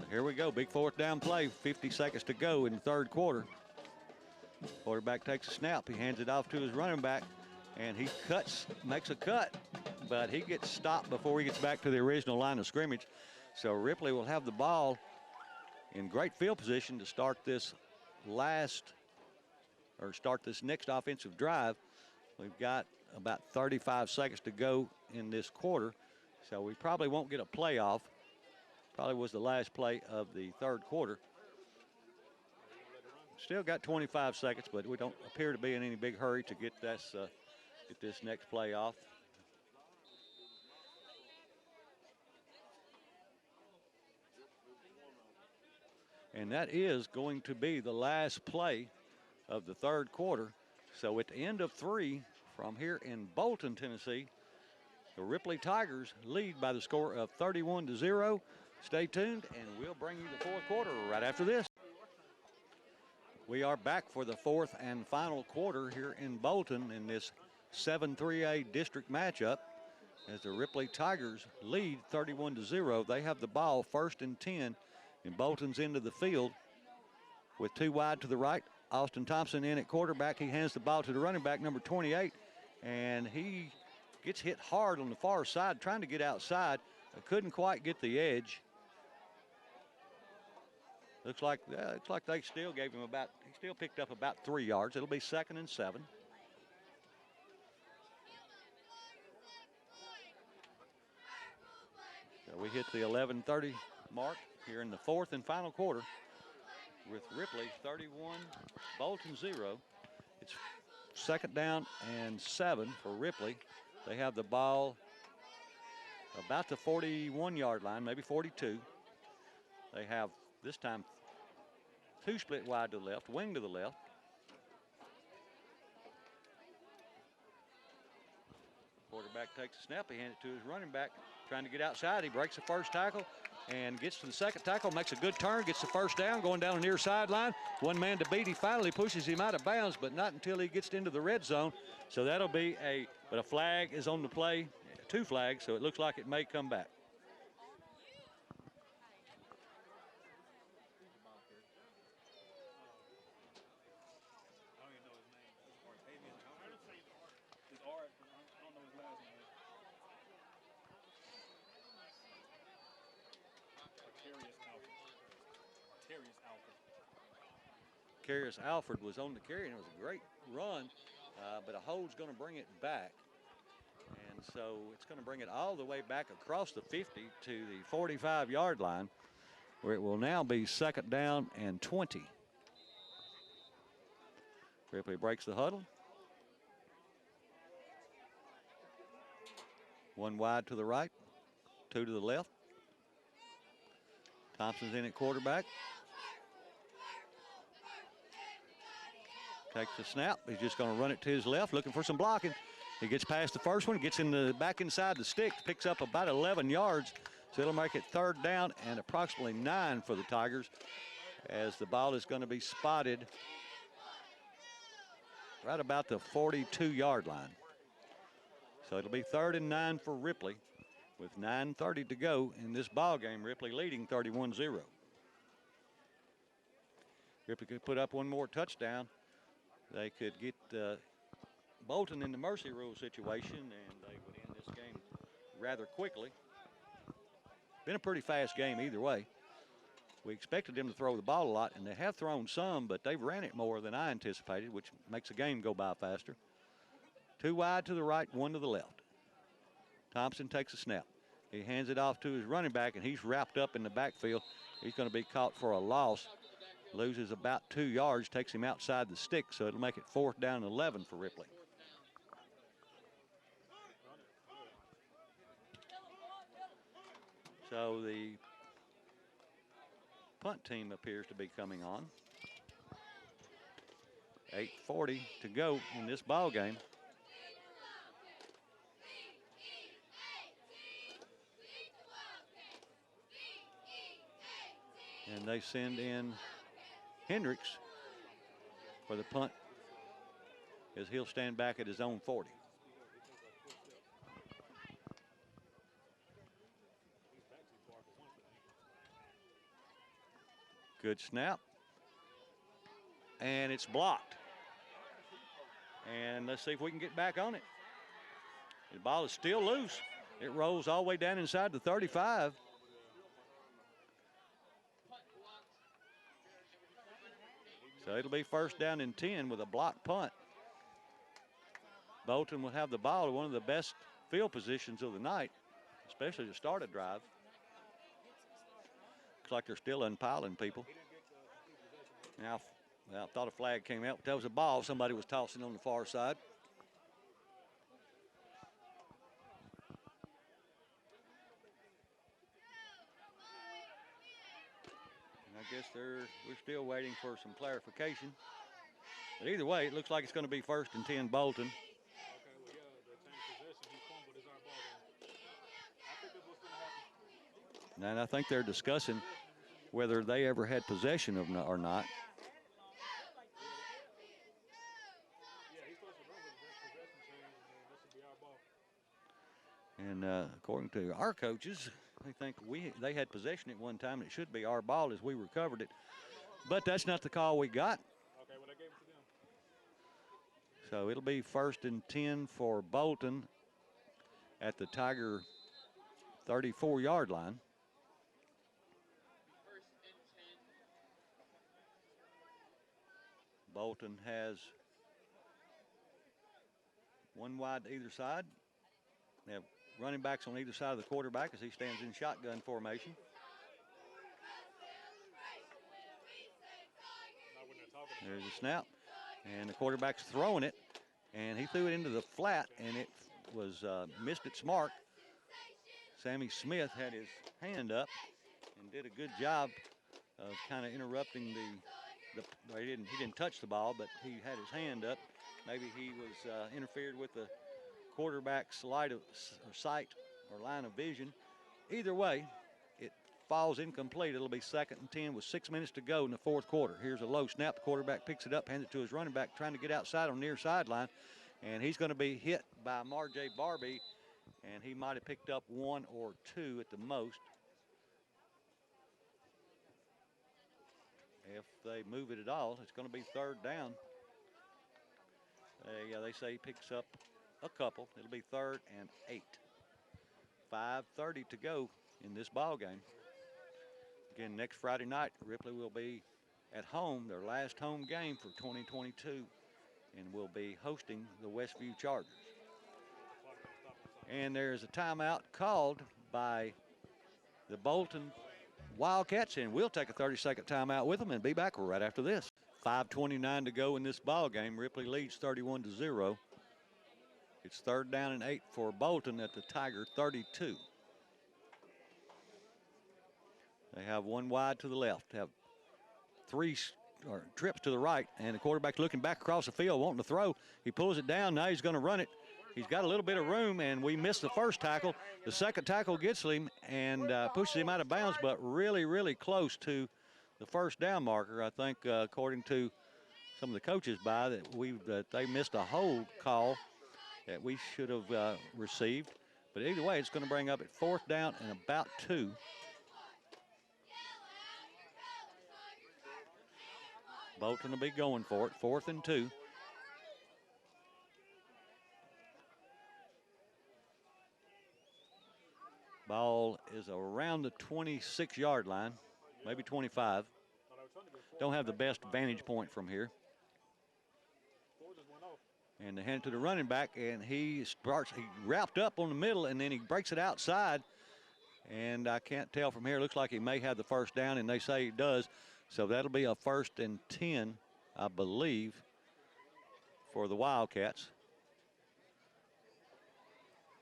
Here we go, big 4th down play, 50 seconds to go in the third quarter. Quarterback takes a snap, he hands it off to his running back, and he makes a cut, but he gets stopped before he gets back to the original line of scrimmage. So Ripley will have the ball in great field position to start this next offensive drive. We've got about 35 seconds to go in this quarter, so we probably won't get a playoff. Probably was the last play of the third quarter. Still got 25 seconds, but we don't appear to be in any big hurry to get this next play off. And that is going to be the last play of the third quarter. So at the end of 3 from here in Bolton, Tennessee, the Ripley Tigers lead by the score of 31-0. Stay tuned, and we'll bring you the fourth quarter right after this. We are back for the 4th and final quarter here in Bolton in this 7-3A district matchup as the Ripley Tigers lead 31-0. They have the ball 1st and 10 in Bolton's end of the field with 2 wide to the right. Austin Thompson in at quarterback. He hands the ball to the running back, number 28, and he gets hit hard on the far side trying to get outside. Couldn't quite get the edge. Looks like they still gave him he still picked up about 3 yards. It'll be 2nd and 7. So we hit the 11:30 mark here in the 4th and final quarter with Ripley 31, Bolton 0. It's 2nd down and 7 for Ripley. They have the ball about the 41-yard line, maybe 42. They have this time 2 split wide to the left, wing to the left. Quarterback takes a snap. He hands it to his running back, trying to get outside. He breaks the first tackle and gets to the second tackle, makes a good turn, gets the first down, going down the near sideline. One man to beat. He finally pushes him out of bounds, but not until he gets into the red zone. So that'll be but a flag is on the play, 2 flags, so it looks like it may come back. Carius Alford was on the carry, and it was a great run, but a hold's going to bring it back. And so it's going to bring it all the way back across the 50 to the 45-yard line, where it will now be 2nd down and 20. Ripley breaks the huddle. 1 wide to the right, 2 to the left. Thompson's in at quarterback. Takes the snap. He's just going to run it to his left, looking for some blocking. He gets past the first one, gets back inside the sticks, picks up about 11 yards. So it'll make it 3rd down and approximately 9 for the Tigers, as the ball is going to be spotted right about the 42-yard line. So it'll be 3rd and 9 for Ripley with 9:30 to go in this ball game. Ripley leading 31-0. Ripley could put up one more touchdown. They could get Bolton in the mercy rule situation, and they would end this game rather quickly. Been a pretty fast game either way. We expected them to throw the ball a lot, and they have thrown some, but they've ran it more than I anticipated, which makes the game go by faster. 2 wide to the right, 1 to the left. Thompson takes a snap. He hands it off to his running back, and he's wrapped up in the backfield. He's going to be caught for a loss. Loses about 2 yards, takes him outside the stick, so it'll make it 4th down and 11 for Ripley. So the punt team appears to be coming on. 8:40 to go in this ball game. And they send in Hendricks for the punt, as he'll stand back at his own 40. Good snap. And it's blocked. And let's see if we can get back on it. The ball is still loose. It rolls all the way down inside the 35. So it'll be 1st down and 10 with a blocked punt. Bolton will have the ball, one of the best field positions of the night, especially to start a drive. Looks like they're still unpiling people. Now, well, I thought a flag came out, but that was a ball somebody was tossing on the far side. I guess we're still waiting for some clarification. But either way, it looks like it's going to be 1st and 10 Bolton. Okay, well, yeah, they changed possession. He fumbled. It's our ball game. I think that's what's going to happen. And I think they're discussing whether they ever had possession of or not. Yeah, he's supposed to run with his possession change, and then that should be our ball. And according to our coaches, they think they had possession at one time. It should be our ball as we recovered it. But that's not the call we got. Okay, well, they gave it to them. So it'll be 1st and 10 for Bolton at the Tiger 34-yard line. Bolton has one wide to either side. They have running backs on either side of the quarterback as he stands in shotgun formation. There's a snap, and the quarterback's throwing it, and he threw it into the flat, and it was missed its mark. Sammy Smith had his hand up and did a good job of kind of interrupting he didn't touch the ball, but he had his hand up. Maybe he was interfered with the quarterback's sight or line of vision. Either way, it falls incomplete. It'll be 2nd and 10 with 6 minutes to go in the 4th quarter. Here's a low snap. The quarterback picks it up, hands it to his running back, trying to get outside on the near sideline, and he's going to be hit by Marjay Barbie, and he might have picked up 1 or 2 at the most. If they move it at all, it's going to be 3rd down. Yeah, they say he picks up a couple. It'll be 3rd and 8. 5:30 to go in this ball game. Again, next Friday night, Ripley will be at home, their last home game for 2022, and will be hosting the Westview Chargers. And there's a timeout called by the Bolton Wildcats, and we'll take a 30-second timeout with them and be back right after this. 5:29 to go in this ball game. Ripley leads 31-0. It's 3rd down and 8 for Bolton at the Tiger 32. They have one wide to the left, have 3 trips to the right, and the quarterback's looking back across the field, wanting to throw. He pulls it down. Now he's going to run it. He's got a little bit of room, and we missed the first tackle. The second tackle gets him and pushes him out of bounds, but really, really close to the first down marker. I think, according to some of the coaches that they missed a hold call that we should have received. But either way, it's going to bring up at 4th down and about 2. Bolton will be going for it, 4th and 2. Ball is around the 26-yard line, maybe 25. Don't have the best vantage point from here. And they hand it to the running back, and he wrapped up on the middle, and then he breaks it outside. And I can't tell from here. Looks like he may have the first down, and they say he does. So that'll be a 1st and 10, I believe, for the Wildcats.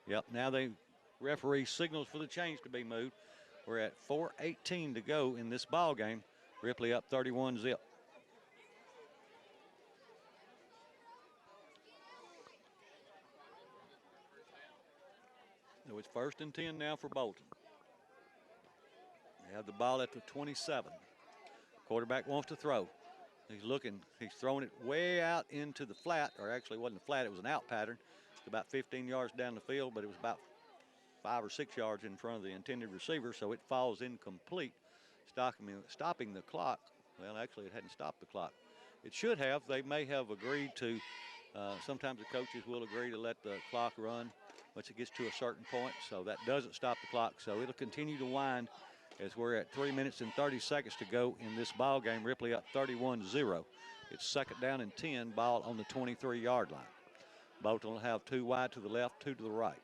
Yep, now the referee signals for the chains to be moved. We're at 4:18 to go in this ball game. Ripley up 31-0. So it's 1st and 10 now for Bolton. They have the ball at the 27. Quarterback wants to throw. He's throwing it way out into the flat, or actually it wasn't a flat, it was an out pattern. It's about 15 yards down the field, but it was about 5 or 6 yards in front of the intended receiver, so it falls incomplete, stopping the clock. Well, actually, it hadn't stopped the clock. It should have. They may have agreed to, sometimes the coaches will agree to let the clock run once it gets to a certain point, so that doesn't stop the clock. So it'll continue to wind as we're at 3 minutes and 30 seconds to go in this ball game. Ripley up 31-0. It's 2nd down and 10, ball on the 23-yard line. Bolton will have 2 wide to the left, 2 to the right.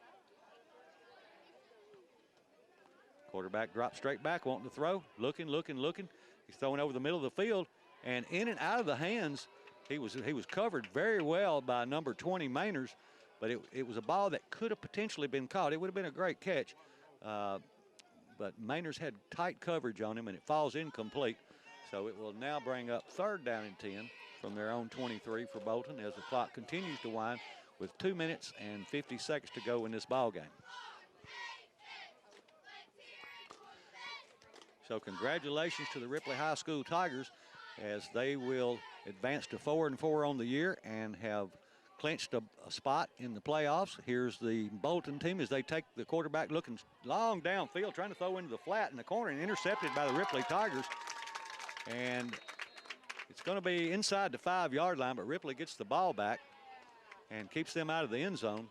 Quarterback drops straight back, wanting to throw, looking. He's throwing over the middle of the field, and in and out of the hands. He was covered very well by number 20 Mainers, but it was a ball that could have potentially been caught. It would have been a great catch, but Mainers had tight coverage on him, and it falls incomplete. So it will now bring up 3rd down and 10 from their own 23 for Bolton as the clock continues to wind with 2 minutes and 50 seconds to go in this ball game. So congratulations to the Ripley High School Tigers as they will advance to 4-4 on the year and have clinched a spot in the playoffs. Here's the Bolton team as they take the quarterback looking long downfield, trying to throw into the flat in the corner, and intercepted by the Ripley Tigers. And it's going to be inside the 5-yard line, but Ripley gets the ball back and keeps them out of the end zone.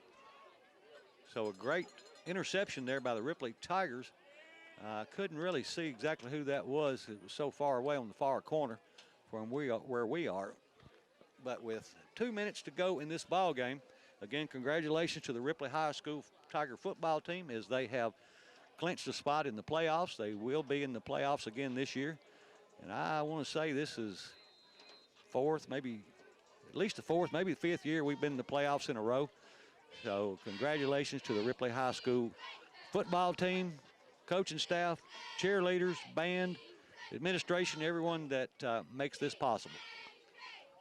So a great interception there by the Ripley Tigers. Couldn't really see exactly who that was. It was so far away on the far corner from where we are. But with 2 minutes to go in this ball game, again, congratulations to the Ripley High School Tiger football team as they have clinched a spot in the playoffs. They will be in the playoffs again this year. And I want to say this is fourth, maybe at least the fourth, maybe the fifth year we've been in the playoffs in a row. So congratulations to the Ripley High School football team, coaching staff, cheerleaders, band, administration, everyone that makes this possible.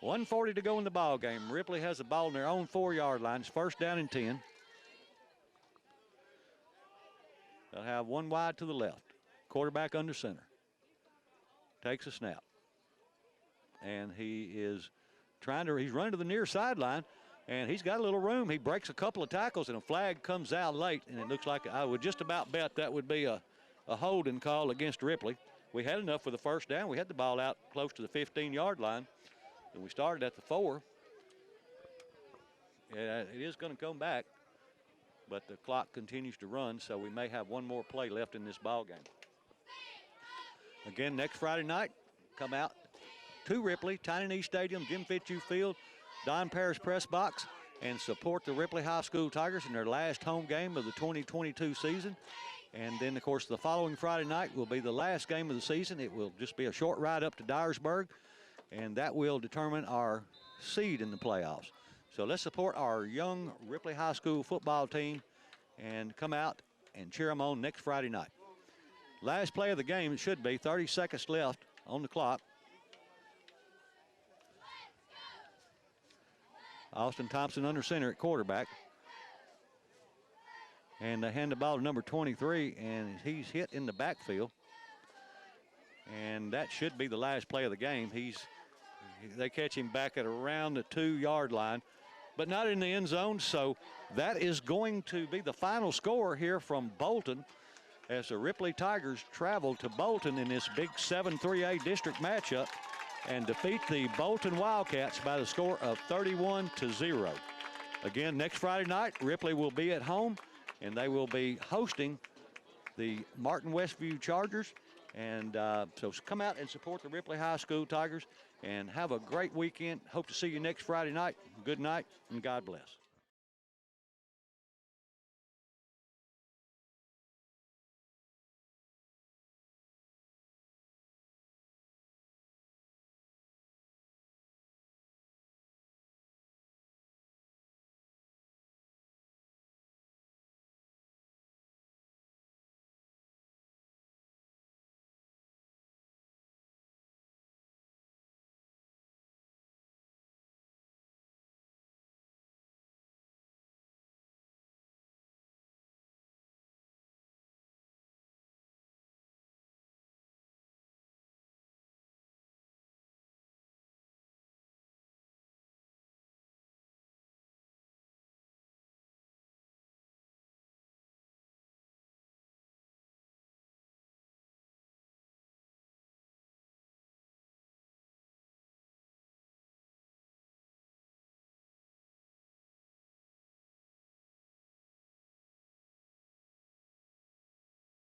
1:40 to go in the ball game. Ripley has the ball in their own 4-yard line. It's first down and 10. They'll have one wide to the left. Quarterback under center. Takes a snap. And he is he's running to the near sideline, and he's got a little room. He breaks a couple of tackles, and a flag comes out late, and it looks like I would just about bet that would be a holding call against Ripley. We had enough for the first down. We had the ball out close to the 15-yard line, and we started at the 4. It is going to come back, but the clock continues to run, so we may have one more play left in this ball game. Again, next Friday night, come out to Ripley, Tiny Knee Stadium, Jim Fitzhugh Field, Don Parrish Press Box, and support the Ripley High School Tigers in their last home game of the 2022 season. And then, of course, the following Friday night will be the last game of the season. It will just be a short ride up to Dyersburg, and that will determine our seed in the playoffs. So let's support our young Ripley High School football team and come out and cheer them on next Friday night. Last play of the game, it should be 30 seconds left on the clock. Austin Thompson under center at quarterback. And they hand the ball to number 23, and he's hit in the backfield. And that should be the last play of the game. They catch him back at around the 2-yard line, but not in the end zone. So that is going to be the final score here from Bolton as the Ripley Tigers travel to Bolton in this big 7-3A district matchup and defeat the Bolton Wildcats by the score of 31-0. Again, next Friday night, Ripley will be at home, and they will be hosting the Martin Westview Chargers. And so come out and support the Ripley High School Tigers and have a great weekend. Hope to see you next Friday night. Good night, and God bless.